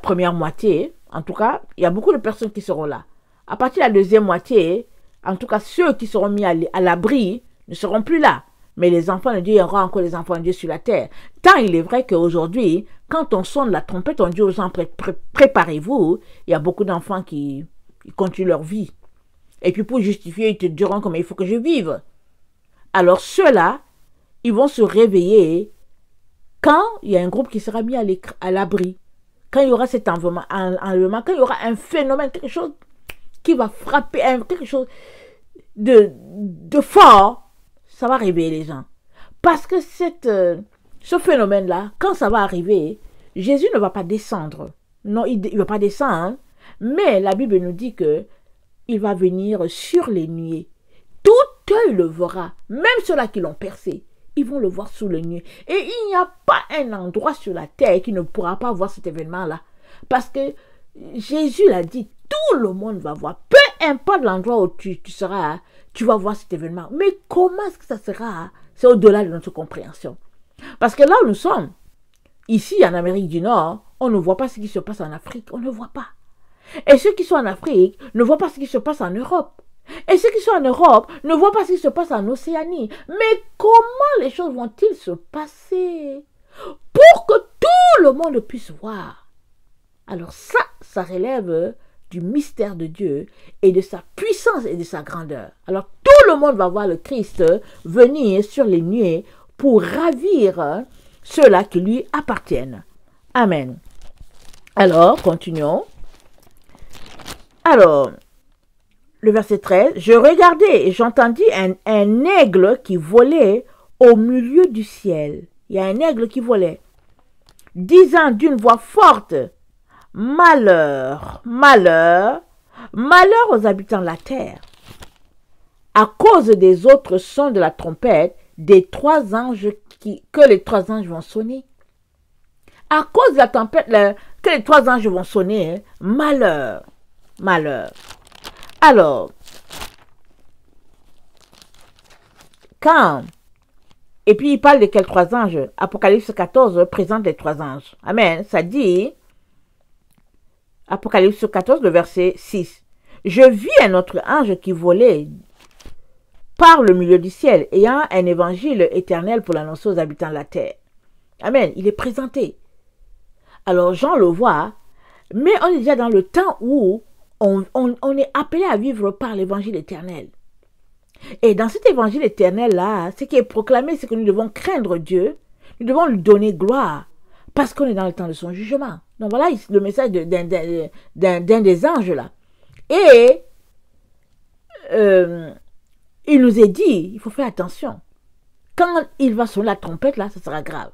première moitié, en tout cas, il y a beaucoup de personnes qui seront là. À partir de la deuxième moitié, en tout cas, ceux qui seront mis à l'abri ne seront plus là. Mais les enfants de Dieu, il y aura encore les enfants de Dieu sur la terre. Tant il est vrai qu'aujourd'hui, quand on sonne la trompette, on dit aux gens, préparez-vous. Il y a beaucoup d'enfants qui continuent leur vie. Et puis pour justifier, ils te diront comment il faut que je vive. Alors ceux-là, ils vont se réveiller quand il y a un groupe qui sera mis à l'abri, quand il y aura cet enlèvement, quand il y aura un phénomène, quelque chose qui va frapper, quelque chose de fort, ça va réveiller les gens. Parce que ce phénomène-là, quand ça va arriver, Jésus ne va pas descendre. Non, il ne va pas descendre, mais la Bible nous dit que il va venir sur les nuées. Tout œil le verra, même ceux-là qui l'ont percé. Ils vont le voir sous le nuée. Et il n'y a pas un endroit sur la terre qui ne pourra pas voir cet événement-là. Parce que Jésus l'a dit, tout le monde va voir. Peu importe l'endroit où tu seras, tu vas voir cet événement. Mais comment est-ce que ça sera? C'est au-delà de notre compréhension. Parce que là où nous sommes, ici en Amérique du Nord, on ne voit pas ce qui se passe en Afrique. On ne voit pas. Et ceux qui sont en Afrique ne voient pas ce qui se passe en Europe. Et ceux qui sont en Europe ne voient pas ce qui se passe en Océanie. Mais comment les choses vont-ils se passer pour que tout le monde puisse voir? Alors ça relève du mystère de Dieu et de sa puissance et de sa grandeur. Alors tout le monde va voir le Christ venir sur les nuées pour ravir ceux-là qui lui appartiennent. Amen. Alors, continuons. Alors, le verset 13, « Je regardais et j'entendis un aigle qui volait au milieu du ciel. » Il y a un aigle qui volait, disant d'une voix forte, « Malheur, malheur, malheur aux habitants de la terre, à cause des autres sons de la trompette des 3 anges que les 3 anges vont sonner. » À cause de la tempête que les 3 anges vont sonner, malheur, malheur. Alors, et puis il parle de quels 3 anges? Apocalypse 14 présente les 3 anges. Amen. Ça dit, Apocalypse 14, le verset 6. « Je vis un autre ange qui volait par le milieu du ciel, ayant un évangile éternel pour l'annoncer aux habitants de la terre. » Amen. Il est présenté. Alors Jean le voit, mais on est déjà dans le temps où on est appelé à vivre par l'évangile éternel. Et dans cet évangile éternel-là, ce qui est proclamé, c'est que nous devons craindre Dieu, nous devons lui donner gloire, parce qu'on est dans le temps de son jugement. Donc voilà le message d'un des anges là. Et il nous est dit, il faut faire attention. Quand il va sonner la trompette là, ça sera grave.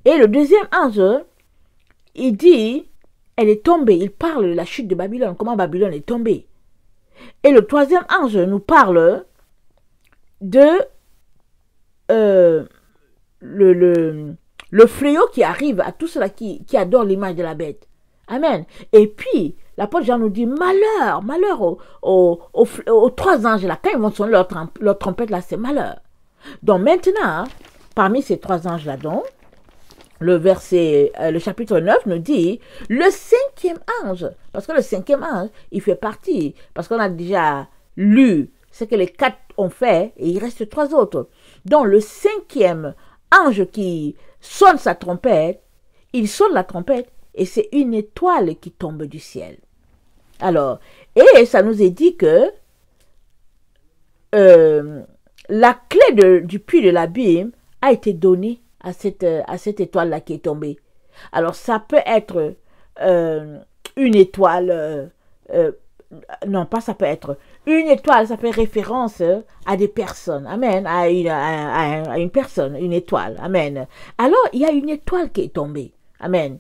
Et le deuxième ange, il dit, elle est tombée. Il parle de la chute de Babylone, comment Babylone est tombée. Et le troisième ange nous parle de le fléau qui arrive à tous ceux-là qui adorent l'image de la bête. Amen. Et puis, l'apôtre Jean nous dit, malheur, malheur aux 3 anges là. Quand ils vont sonner leur trompette là, c'est malheur. Donc maintenant, parmi ces 3 anges là, donc, le chapitre 9 nous dit le 5e ange, parce que le 5e ange, il fait partie, parce qu'on a déjà lu ce que les 4 ont fait, et il reste 3 autres. Donc le 5e ange qui sonne sa trompette, il sonne la trompette, et c'est une étoile qui tombe du ciel. Alors, et ça nous est dit que la clé du puits de l'abîme a été donnée à cette étoile-là qui est tombée. Alors, ça peut être une étoile, non, pas ça peut être, une étoile, ça fait référence à des personnes, amen, à une personne, une étoile, amen. Alors, il y a une étoile qui est tombée, amen.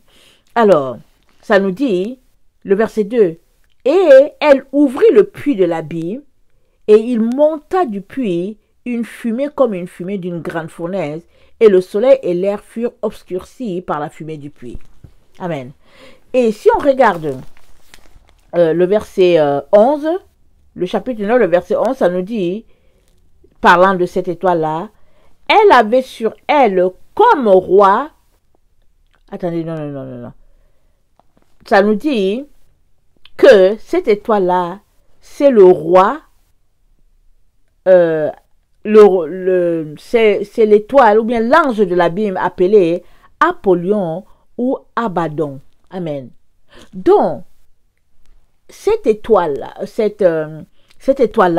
Alors, ça nous dit, le verset 2, et elle ouvrit le puits de l'abîme, et il monta du puits une fumée comme une fumée d'une grande fournaise, et le soleil et l'air furent obscurcis par la fumée du puits. Amen. Et si on regarde le verset 11, le chapitre 9, le verset 11, ça nous dit, parlant de cette étoile-là, elle avait sur elle comme roi, attendez, non. Ça nous dit que cette étoile-là, c'est le roi, c'est l'étoile ou bien l'ange de l'abîme appelé Apollyon ou Abaddon. Amen. Donc, cette étoile-là,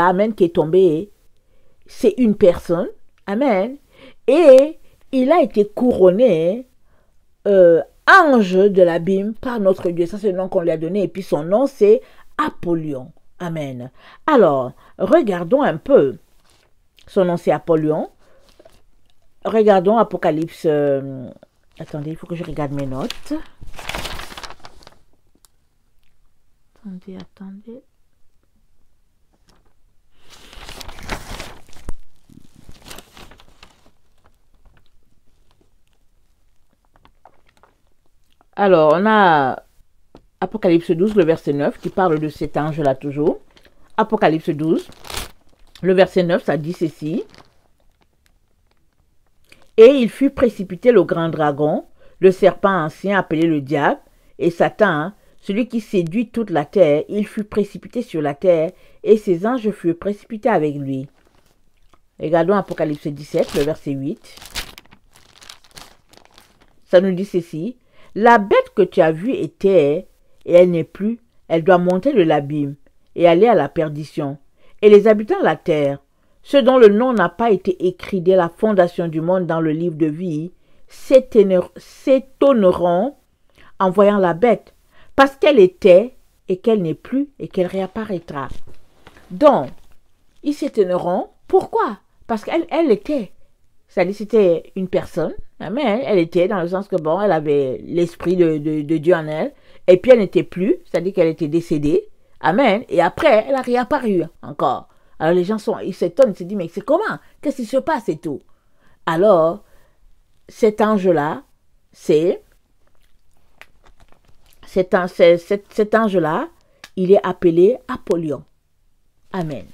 amen, qui est tombée, c'est une personne, amen, et il a été couronné ange de l'abîme par notre Dieu. Ça, c'est le nom qu'on lui a donné, et puis son nom, c'est Apollyon. Amen. Alors, regardons un peu. Son nom, c'est Apollyon. Regardons Apocalypse. Attendez, il faut que je regarde mes notes. Attendez. Alors, on a Apocalypse 12, le verset 9, qui parle de cet ange-là toujours. Apocalypse 12, le verset 9, ça dit ceci. Et il fut précipité le grand dragon, le serpent ancien appelé le diable, et Satan, celui qui séduit toute la terre, il fut précipité sur la terre, et ses anges furent précipités avec lui. Regardons Apocalypse 17, le verset 8. Ça nous dit ceci. La bête que tu as vue était, et elle n'est plus, elle doit monter de l'abîme, et aller à la perdition. Et les habitants de la terre, ceux dont le nom n'a pas été écrit dès la fondation du monde dans le livre de vie, s'étonneront en voyant la bête, parce qu'elle était, et qu'elle n'est plus, et qu'elle réapparaîtra. Donc, ils s'étonneront. Pourquoi? Parce qu'elle était. C'est-à-dire c'était une personne, mais elle était dans le sens que, bon, elle avait l'esprit de Dieu en elle, et puis elle n'était plus, c'est-à-dire qu'elle était décédée, amen, et après, elle a réapparu encore. Alors les gens ils s'étonnent, ils se disent, mais c'est comment? Qu'est-ce qui se passe et tout? Alors, cet ange-là, cet ange-là, il est appelé Apollyon. Amen.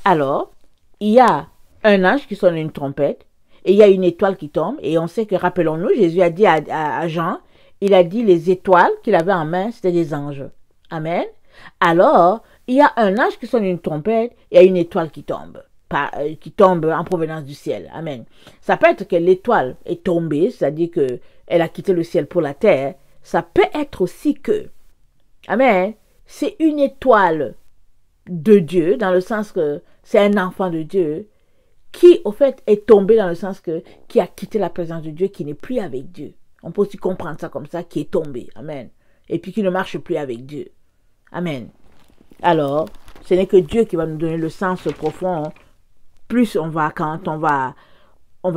Alors, il y a un ange qui sonne une trompette, et il y a une étoile qui tombe, et on sait que, rappelons-nous, Jésus a dit à Jean, il a dit les étoiles qu'il avait en main, c'était des anges. Amen. Alors, il y a un ange qui sonne une trompette, et il y a une étoile qui tombe en provenance du ciel. Amen. Ça peut être que l'étoile est tombée, c'est-à-dire qu'elle a quitté le ciel pour la terre. Ça peut être aussi que, amen, c'est une étoile de Dieu, dans le sens que c'est un enfant de Dieu, qui, au fait, est tombé dans le sens que, qui a quitté la présence de Dieu, qui n'est plus avec Dieu. On peut aussi comprendre ça comme ça, qui est tombé. Amen. Et puis qui ne marche plus avec Dieu. Amen. Alors, ce n'est que Dieu qui va nous donner le sens profond. Plus quand on va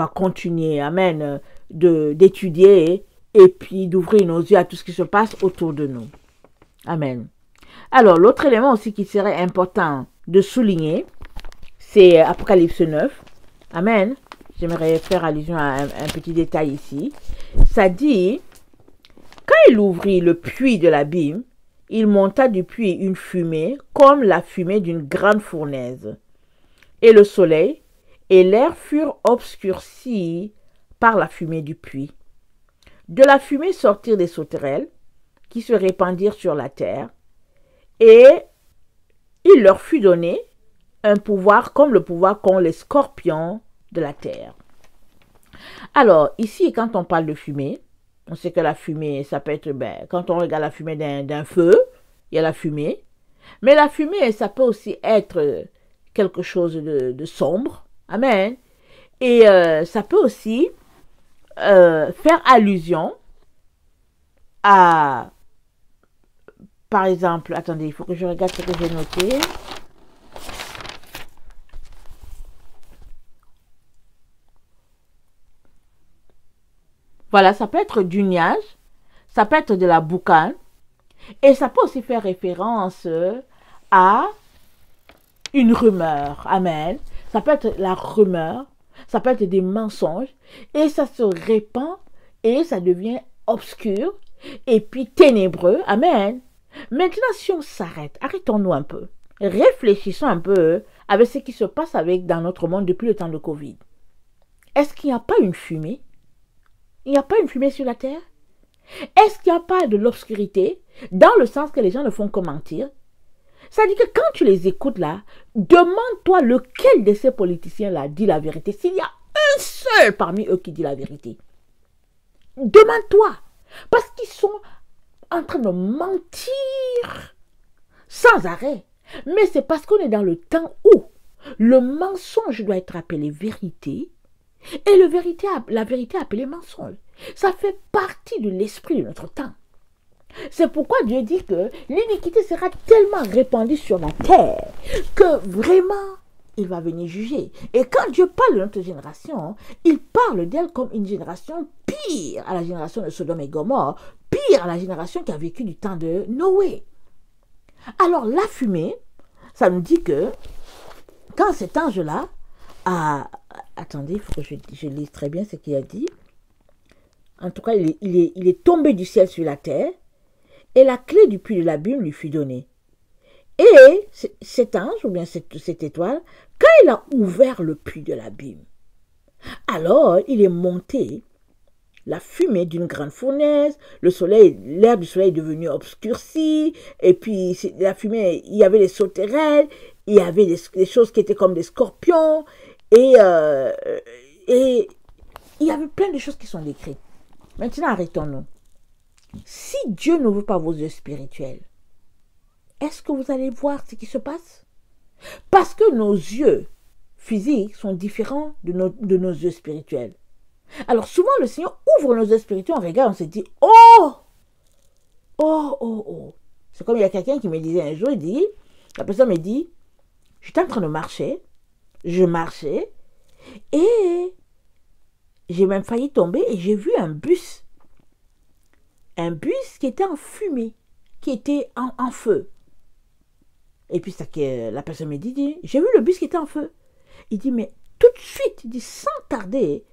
continuer, amen, d'étudier et puis d'ouvrir nos yeux à tout ce qui se passe autour de nous. Amen. Alors, l'autre élément aussi qui serait important de souligner, c'est Apocalypse 9. Amen. J'aimerais faire allusion à un petit détail ici. Ça dit, quand il ouvrit le puits de l'abîme, il monta du puits une fumée comme la fumée d'une grande fournaise. Et le soleil et l'air furent obscurcis par la fumée du puits. De la fumée sortirent des sauterelles qui se répandirent sur la terre, et il leur fut donné un pouvoir comme le pouvoir qu'ont les scorpions de la terre. Alors, ici, quand on parle de fumée, on sait que la fumée, ça peut être, quand on regarde la fumée d'un feu, il y a la fumée. Mais la fumée, ça peut aussi être quelque chose de sombre. Amen. Et ça peut aussi faire allusion à, par exemple, attendez, il faut que je regarde ce que j'ai noté. Voilà, ça peut être du nuage, ça peut être de la boucane, et ça peut aussi faire référence à une rumeur. Amen. Ça peut être la rumeur, ça peut être des mensonges, et ça se répand, et ça devient obscur, et puis ténébreux. Amen. Maintenant, si on s'arrête, arrêtons-nous un peu. Réfléchissons un peu avec ce qui se passe dans notre monde depuis le temps de Covid. Est-ce qu'il n'y a pas une fumée? Il n'y a pas une fumée sur la terre? Est-ce qu'il n'y a pas de l'obscurité? Dans le sens que les gens ne font que mentir. Ça dit que quand tu les écoutes là, demande-toi lequel de ces politiciens-là dit la vérité. S'il y a un seul parmi eux qui dit la vérité. Demande-toi. Parce qu'ils sont en train de mentir sans arrêt. Mais c'est parce qu'on est dans le temps où le mensonge doit être appelé vérité et la vérité appelée mensonge. Ça fait partie de l'esprit de notre temps. C'est pourquoi Dieu dit que l'iniquité sera tellement répandue sur la terre que vraiment il va venir juger. Et quand Dieu parle de notre génération, il parle d'elle comme une génération pire à la génération de Sodome et Gomorrhe, pire à la génération qui a vécu du temps de Noé. Alors la fumée, ça nous dit que quand cet ange-là a... Attendez, il faut que je lise très bien ce qu'il a dit. En tout cas, il est tombé du ciel sur la terre et la clé du puits de l'abîme lui fut donnée. Et cet ange, ou bien cette étoile, quand il a ouvert le puits de l'abîme, alors il est monté la fumée d'une grande fournaise, l'air du soleil est devenu obscurci, et puis la fumée, il y avait des sauterelles, il y avait des choses qui étaient comme des scorpions, et il y avait plein de choses qui sont décrites. Maintenant, arrêtons-nous. Si Dieu ne veut pas vos yeux spirituels, est-ce que vous allez voir ce qui se passe? Parce que nos yeux physiques sont différents de nos yeux spirituels. Alors souvent, le Seigneur ouvre nos yeux spirituels, on regarde, on se dit, oh, oh, oh, oh. C'est comme il y a quelqu'un qui me disait un jour, la personne me dit, j'étais en train de marcher, je marchais, et j'ai même failli tomber, et j'ai vu un bus qui était en fumée, qui était en feu. Et puis la personne me dit, j'ai vu le bus qui était en feu. Il dit, mais tout de suite, il dit, sans tarder,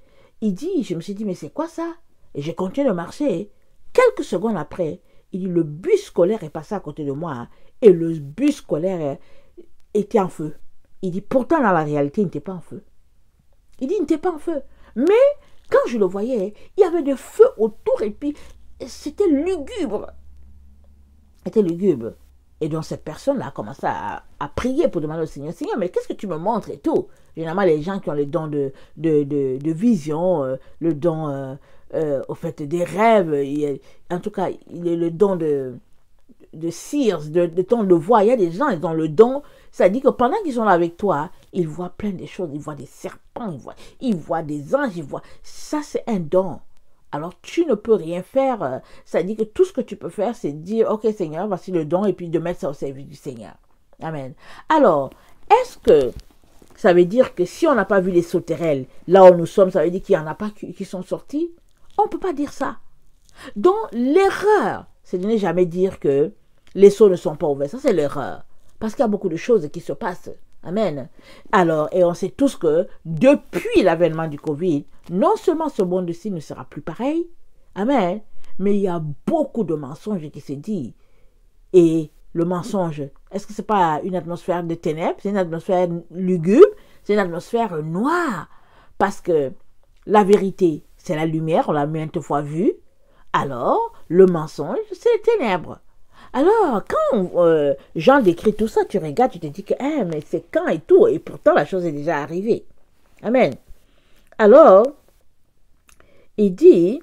il dit, je me suis dit, mais c'est quoi ça? Et j'ai continué de marcher. Quelques secondes après, il dit, le bus scolaire est passé à côté de moi, et le bus scolaire était en feu. Il dit, pourtant, dans la réalité, il n'était pas en feu. Il dit, il n'était pas en feu. Mais, quand je le voyais, il y avait des feux autour, et puis, c'était lugubre. C'était lugubre. Et donc, cette personne-là a commencé à prier pour demander au Seigneur, Seigneur, mais qu'est-ce que tu me montres et tout? Généralement, les gens qui ont le don de vision, le don, au fait, des rêves, en tout cas, il est le don de seers, de ton de voix. Il y a des gens, ils ont le don. Ça dit que pendant qu'ils sont là avec toi, ils voient plein de choses. Ils voient des serpents, ils voient des anges, Ça, c'est un don. Alors, tu ne peux rien faire. Ça dit que tout ce que tu peux faire, c'est dire, ok Seigneur, voici le don, et puis de mettre ça au service du Seigneur. Amen. Alors, est-ce que ça veut dire que si on n'a pas vu les sauterelles, là où nous sommes, ça veut dire qu'il n'y en a pas qui sont sortis? On ne peut pas dire ça. Donc, l'erreur, c'est de ne jamais dire que les seaux ne sont pas ouverts. Ça, c'est l'erreur. Parce qu'il y a beaucoup de choses qui se passent. Amen. Alors, et on sait tous que depuis l'avènement du Covid, non seulement ce monde-ci ne sera plus pareil, amen, mais il y a beaucoup de mensonges qui se disent. Et le mensonge, est-ce que ce n'est pas une atmosphère de ténèbres? C'est une atmosphère lugubre, c'est une atmosphère noire. Parce que la vérité, c'est la lumière, on l'a maintes fois vu. Alors, le mensonge, c'est les ténèbres. Alors, quand Jean décrit tout ça, tu regardes, tu te dis que, mais c'est quand et tout, et pourtant la chose est déjà arrivée. Amen. Alors, il dit,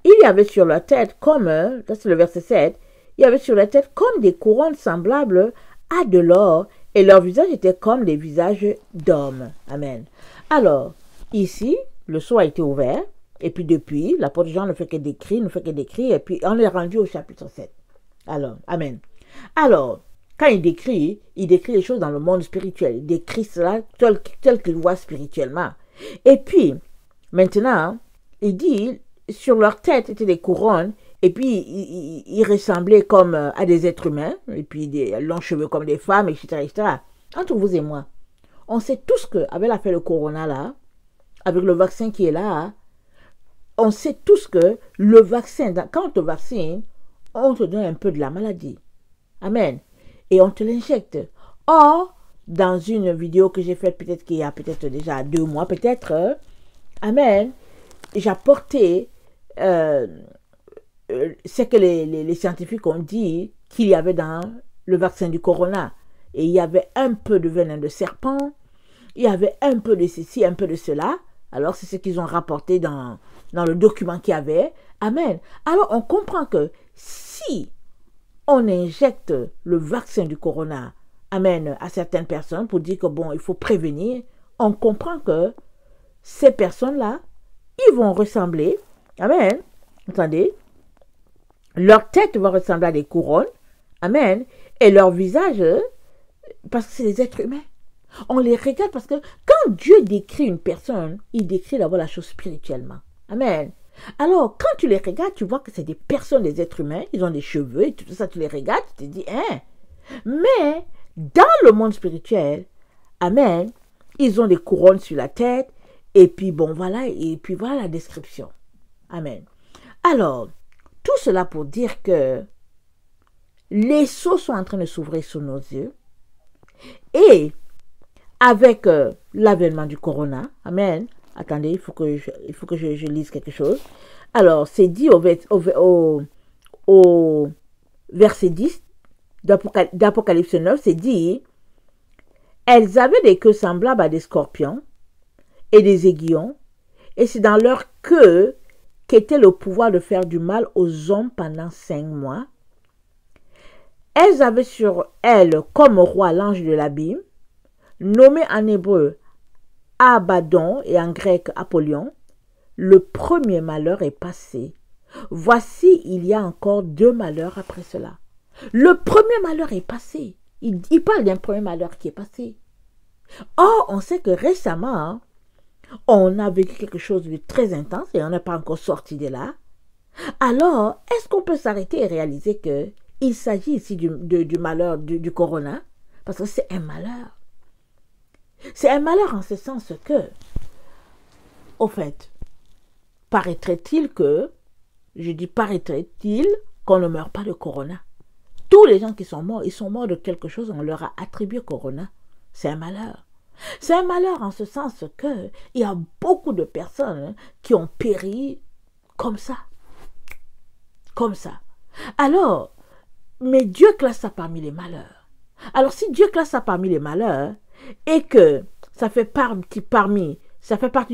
il y avait sur la tête comme, ça c'est le verset 7, il y avait sur la tête comme des couronnes semblables à de l'or, et leur visage était comme des visages d'hommes. Amen. Alors, ici, le seau a été ouvert, Et puis depuis, l'apôtre Jean ne fait que décrire, et puis on est rendu au chapitre 7. Alors, amen. Alors, quand il décrit les choses dans le monde spirituel. Il décrit cela tel qu'il voit spirituellement. Et puis, maintenant, il dit, sur leur tête étaient des couronnes, et puis ils ressemblaient comme à des êtres humains, et puis des longs cheveux comme des femmes, etc., etc. Entre vous et moi, on sait tous qu'avec l'affaire de Corona là, avec le vaccin qui est là, on sait tous que le vaccin, quand on te vaccine, on te donne un peu de la maladie. Amen. Et on te l'injecte. Or, dans une vidéo que j'ai faite peut-être qu'il y a peut-être déjà 2 mois, peut-être, amen, j'apportais ce que les scientifiques ont dit qu'il y avait dans le vaccin du corona. Et il y avait un peu de venin de serpent, il y avait un peu de ceci, un peu de cela. Alors, c'est ce qu'ils ont rapporté dans le document qu'il y avait. Amen. Alors, on comprend que si on injecte le vaccin du corona, amen, à certaines personnes pour dire que bon, il faut prévenir, on comprend que ces personnes-là, ils vont ressembler, amen, attendez, leur tête va ressembler à des couronnes, amen, et leur visage, parce que c'est des êtres humains. On les regarde parce que quand Dieu décrit une personne, il décrit d'abord la chose spirituellement. Amen. Alors, quand tu les regardes, tu vois que c'est des personnes, des êtres humains, ils ont des cheveux et tout ça, tu les regardes, tu te dis, hein. Mais, dans le monde spirituel, amen, ils ont des couronnes sur la tête, et puis bon, voilà, et puis voilà la description. Amen. Alors, tout cela pour dire que les sceaux sont en train de s'ouvrir sous nos yeux, et avec l'avènement du corona, amen. Attendez, il faut que je lise quelque chose. Alors, c'est dit au verset 10 d'Apocalypse 9, c'est dit, elles avaient des queues semblables à des scorpions et des aiguillons, et c'est dans leur queue qu'était le pouvoir de faire du mal aux hommes pendant 5 mois. Elles avaient sur elles comme roi l'ange de l'abîme, nommé en hébreu Abaddon et en grec Apollyon. Le premier malheur est passé. Voici, il y a encore 2 malheurs après cela. Le premier malheur est passé. Il parle d'un premier malheur qui est passé. Or, on sait que récemment, on a vécu quelque chose de très intense et on n'est pas encore sorti de là. Alors, est-ce qu'on peut s'arrêter et réaliser qu'il s'agit ici du malheur du corona? Parce que c'est un malheur. C'est un malheur en ce sens que, au fait, paraîtrait-il que, je dis paraîtrait-il qu'on ne meurt pas de corona. Tous les gens qui sont morts, ils sont morts de quelque chose, on leur a attribué corona. C'est un malheur. C'est un malheur en ce sens que il y a beaucoup de personnes qui ont péri comme ça. Comme ça. Alors, mais Dieu classe ça parmi les malheurs. Alors, si Dieu classe ça parmi les malheurs, et que ça fait partie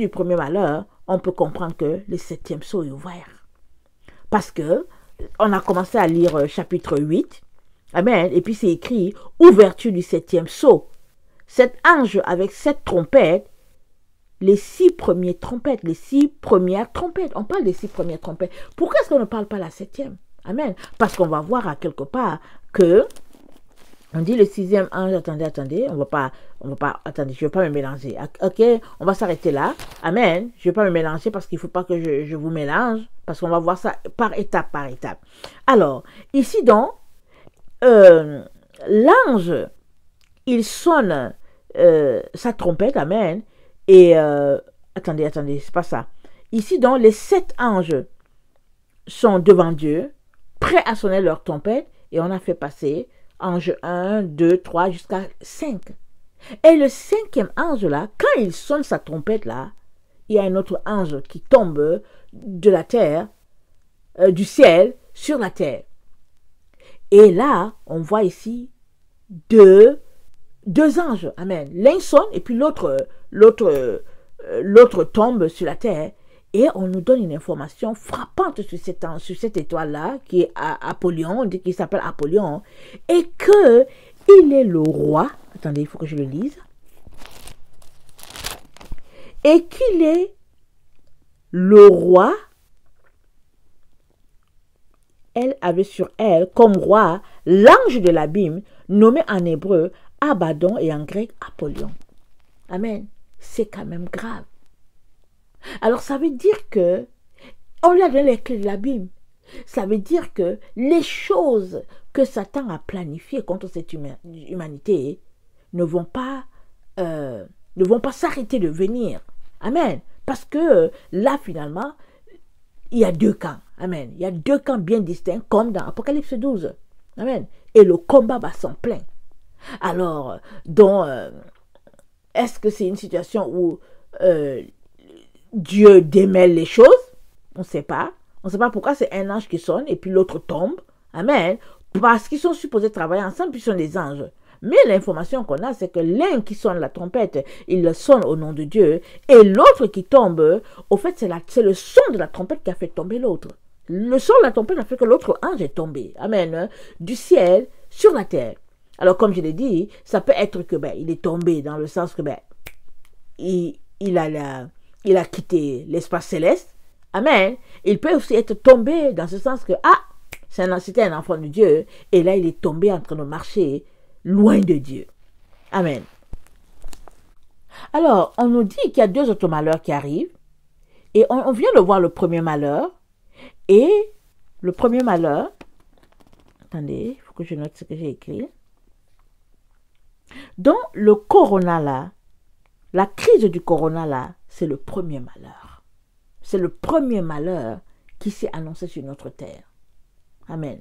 du premier malheur, on peut comprendre que le 7e sceau est ouvert. Parce que on a commencé à lire chapitre 8, amen, et puis c'est écrit ouverture du 7e sceau. Cet ange avec 7 trompettes, les 6 premières trompettes, on parle des 6 premières trompettes. Pourquoi est-ce qu'on ne parle pas la 7e? Amen. Parce qu'on va voir à quelque part que on dit le 6e ange, attendez, on va pas, attendez, je ne vais pas me mélanger. Ok, on va s'arrêter là. Amen. Je ne vais pas me mélanger parce qu'il ne faut pas que je vous mélange, parce qu'on va voir ça par étape, par étape. Alors, ici donc, l'ange, il sonne sa trompette, amen, et, attendez, c'est pas ça. Ici donc, les 7 anges sont devant Dieu, prêts à sonner leur trompette, et on a fait passer ange 1, 2, 3, jusqu'à 5. Et le 5e ange là, quand il sonne sa trompette là, il y a un autre ange qui tombe de la terre, du ciel, sur la terre. Et là, on voit ici deux anges, amen. L'un sonne et puis l'autre tombe sur la terre. Et on nous donne une information frappante sur cette étoile-là, qui est Apollyon, on dit qu'il s'appelle Apollyon, et qu'il est le roi, attendez, il faut que je le lise, et qu'il est le roi, elle avait sur elle comme roi l'ange de l'abîme, nommé en hébreu Abaddon et en grec Apollyon. Amen. C'est quand même grave. Alors ça veut dire que on lui a donné les clés de l'abîme. Ça veut dire que les choses que Satan a planifiées contre cette humanité ne vont pas s'arrêter de venir. Amen. Parce que là, finalement, il y a deux camps. Amen. Il y a deux camps bien distincts, comme dans Apocalypse 12. Amen. Et le combat va s'en plein. Alors, est-ce que c'est une situation où Dieu démêle les choses? On ne sait pas. On ne sait pas pourquoi c'est un ange qui sonne et puis l'autre tombe. Amen. Parce qu'ils sont supposés travailler ensemble, puis ils sont des anges. Mais l'information qu'on a, c'est que l'un qui sonne la trompette, il le sonne au nom de Dieu. Et l'autre qui tombe, au fait, c'est le son de la trompette qui a fait tomber l'autre. Le son de la trompette a fait que l'autre ange est tombé. Amen. Du ciel sur la terre. Alors, comme je l'ai dit, ça peut être que il est tombé dans le sens que il a quitté l'espace céleste. Amen. Il peut aussi être tombé dans ce sens que c'était un enfant de Dieu et là il est tombé en train de marcher loin de Dieu. Amen. Alors, on nous dit qu'il y a deux autres malheurs qui arrivent et on vient de voir le premier malheur et le premier malheur, attendez, il faut que je note ce que j'ai écrit. Donc, le corona là, la crise du corona là, c'est le premier malheur. C'est le premier malheur qui s'est annoncé sur notre terre. Amen.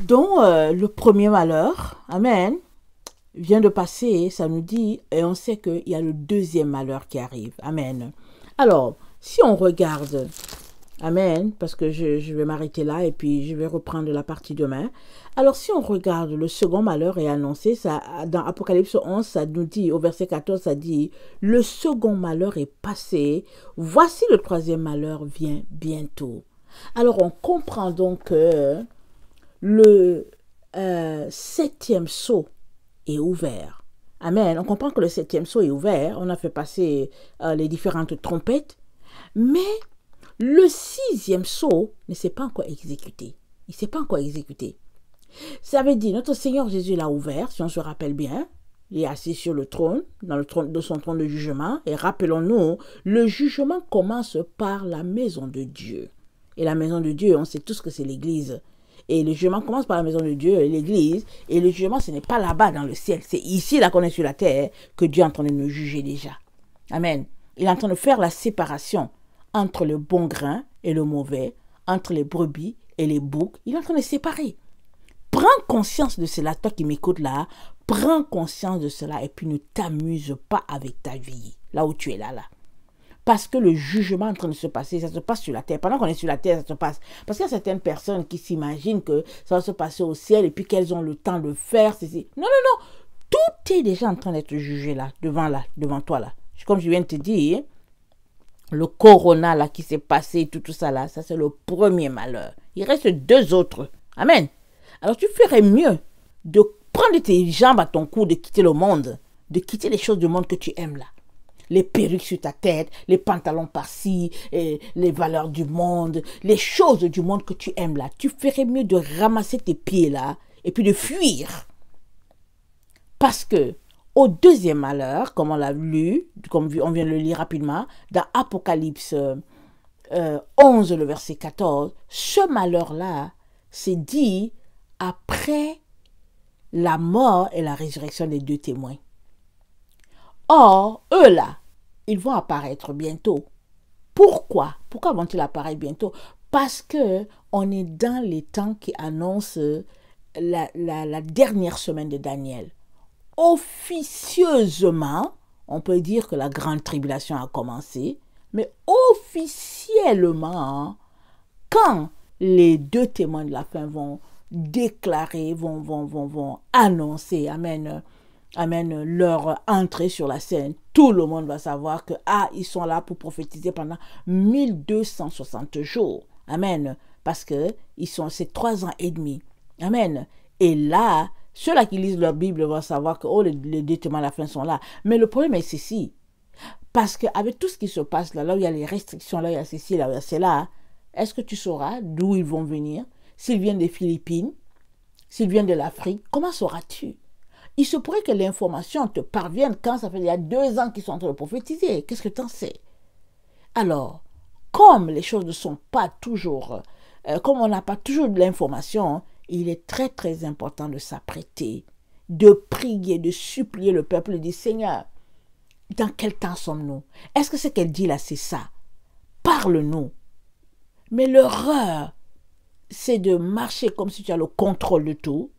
Donc, le premier malheur, amen, vient de passer, ça nous dit, et on sait qu'il y a le deuxième malheur qui arrive. Amen. Alors, si on regarde, amen, parce que je vais m'arrêter là et puis je vais reprendre la partie demain. Alors, si on regarde, le second malheur est annoncé, ça, dans Apocalypse 11, ça nous dit, au verset 14, ça dit, le second malheur est passé, voici le troisième malheur vient bientôt. Alors, on comprend donc que le septième sceau est ouvert. Amen. On comprend que le septième sceau est ouvert. On a fait passer les différentes trompettes. Mais le sixième sceau ne s'est pas encore exécuté. Il ne s'est pas encore exécuté. Ça veut dire, notre Seigneur Jésus l'a ouvert, si on se rappelle bien. Il est assis sur le trône, de son trône de jugement. Et rappelons-nous, le jugement commence par la maison de Dieu. Et la maison de Dieu, on sait tous que c'est l'Église. Et le jugement commence par la maison de Dieu et l'Église. Et le jugement, ce n'est pas là-bas dans le ciel. C'est ici, là qu'on est sur la terre, que Dieu est en train de nous juger déjà. Amen. Il est en train de faire la séparation entre le bon grain et le mauvais, entre les brebis et les boucs. Il est en train de séparer. Prends conscience de cela, toi qui m'écoutes là. Prends conscience de cela et puis ne t'amuse pas avec ta vie, là où tu es là. Parce que le jugement est en train de se passer, ça se passe sur la terre. Pendant qu'on est sur la terre, ça se passe. Parce qu'il y a certaines personnes qui s'imaginent que ça va se passer au ciel et puis qu'elles ont le temps de faire ceci. Non, non, non. Tout est déjà en train d'être jugé là, devant toi là. Comme je viens de te dire, le corona là qui s'est passé, tout ça là, ça c'est le premier malheur. Il reste deux autres. Amen. Alors tu ferais mieux de prendre tes jambes à ton cou, de quitter le monde, de quitter les choses du monde que tu aimes là. Les perruques sur ta tête, les pantalons par-ci, les valeurs du monde, les choses du monde que tu aimes là. Tu ferais mieux de ramasser tes pieds là et puis de fuir. Parce que au deuxième malheur, comme on l'a lu, comme on vient de le lire rapidement, dans Apocalypse 11, le verset 14, ce malheur-là, c'est dit après la mort et la résurrection des deux témoins. Or, eux là, ils vont apparaître bientôt. Pourquoi? Pourquoi vont-ils apparaître bientôt? Parce que on est dans les temps qui annoncent la dernière semaine de Daniel. Officieusement, on peut dire que la grande tribulation a commencé, mais officiellement, quand les deux témoins de la fin vont déclarer, vont annoncer, amen, leur entrée sur la scène, tout le monde va savoir que ils sont là pour prophétiser pendant 1260 jours. Amen. Parce que c'est 3 ans et demi. Amen. Et là, ceux-là qui lisent leur Bible vont savoir que les deux témoins à la fin sont là. Mais le problème est ceci. Parce qu'avec tout ce qui se passe là, là où il y a les restrictions, là où il y a ceci, là où il y a cela, est-ce que tu sauras d'où ils vont venir? S'ils viennent des Philippines, s'ils viennent de l'Afrique, comment sauras-tu? Il se pourrait que l'information te parvienne quand ça fait il y a 2 ans qu'ils sont en train de prophétiser. Qu'est-ce que tu en sais? Alors, comme les choses ne sont pas toujours, comme on n'a pas toujours de l'information, il est très très important de s'apprêter, de prier, de supplier le peuple et de dire Seigneur, dans quel temps sommes-nous? Est-ce que ce qu'elle dit là, c'est ça? Parle-nous. Mais l'erreur, c'est de marcher comme si tu as le contrôle de tout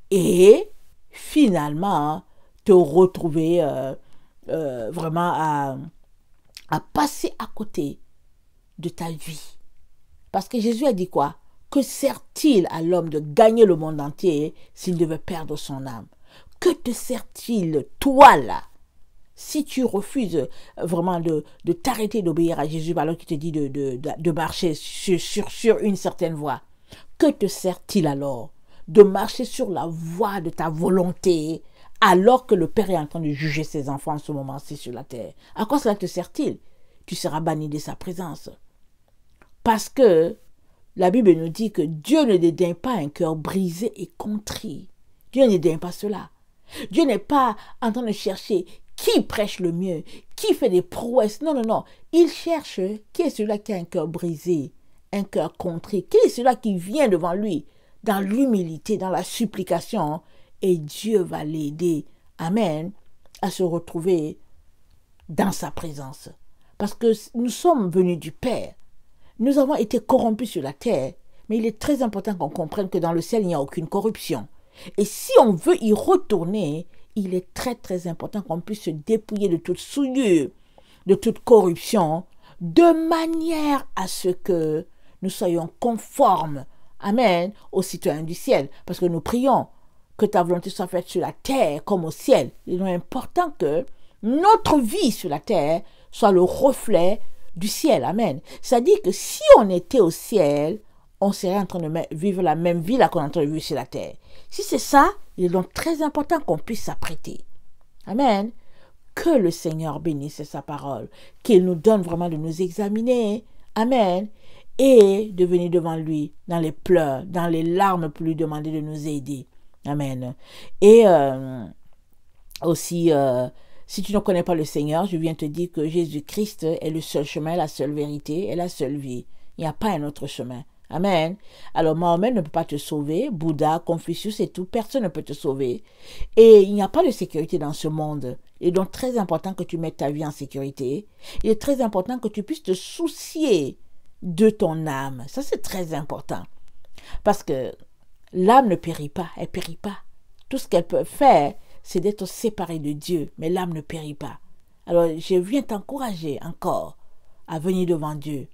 et finalement te retrouver vraiment à passer à côté de ta vie. Parce que Jésus a dit quoi? Que sert-il à l'homme de gagner le monde entier s'il devait perdre son âme? Que te sert-il, toi là, si tu refuses vraiment de t'arrêter d'obéir à Jésus alors qu'il te dit de marcher sur une certaine voie? Que te sert-il alors de marcher sur la voie de ta volonté alors que le Père est en train de juger ses enfants en ce moment-ci sur la terre? À quoi cela te sert-il? Tu seras banni de sa présence. Parce que la Bible nous dit que Dieu ne dédaigne pas un cœur brisé et contrit. Dieu ne dédaigne pas cela. Dieu n'est pas en train de chercher qui prêche le mieux, qui fait des prouesses. Non, non, non. Il cherche qui est celui-là qui a un cœur brisé, un cœur contrit. Qui est celui-là qui vient devant lui dans l'humilité, dans la supplication, et Dieu va l'aider, amen, à se retrouver dans sa présence. Parce que nous sommes venus du Père. Nous avons été corrompus sur la terre, mais il est très important qu'on comprenne que dans le ciel, il n'y a aucune corruption. Et si on veut y retourner, il est très très important qu'on puisse se dépouiller de toute souillure, de toute corruption, de manière à ce que nous soyons conformes, amen, aux citoyens du ciel. Parce que nous prions que ta volonté soit faite sur la terre comme au ciel. Il est important que notre vie sur la terre soit le reflet du ciel, amen. C'est-à-dire que si on était au ciel, on serait en train de vivre la même vie là qu'on est en train de vivre sur la terre. Si c'est ça, il est donc très important qu'on puisse s'apprêter. Amen. Que le Seigneur bénisse sa parole, qu'il nous donne vraiment de nous examiner, amen, et de venir devant lui dans les pleurs, dans les larmes pour lui demander de nous aider. Amen. Et aussi, si tu ne connais pas le Seigneur, je viens te dire que Jésus-Christ est le seul chemin, la seule vérité et la seule vie. Il n'y a pas un autre chemin. Amen. Alors, Mahomet ne peut pas te sauver. Bouddha, Confucius et tout, personne ne peut te sauver. Et il n'y a pas de sécurité dans ce monde. Il est donc très important que tu mettes ta vie en sécurité. Il est très important que tu puisses te soucier de ton âme. Ça, c'est très important. Parce que l'âme ne périt pas. Elle ne périt pas. Tout ce qu'elle peut faire, c'est d'être séparée de Dieu. Mais l'âme ne périt pas. Alors, je viens t'encourager encore à venir devant Dieu,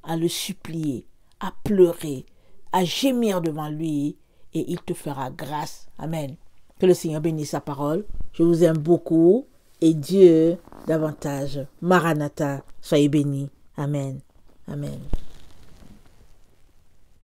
à le supplier, à pleurer, à gémir devant lui, et il te fera grâce. Amen. Que le Seigneur bénisse sa parole. Je vous aime beaucoup, et Dieu davantage. Maranatha, soyez bénis. Amen. Amen.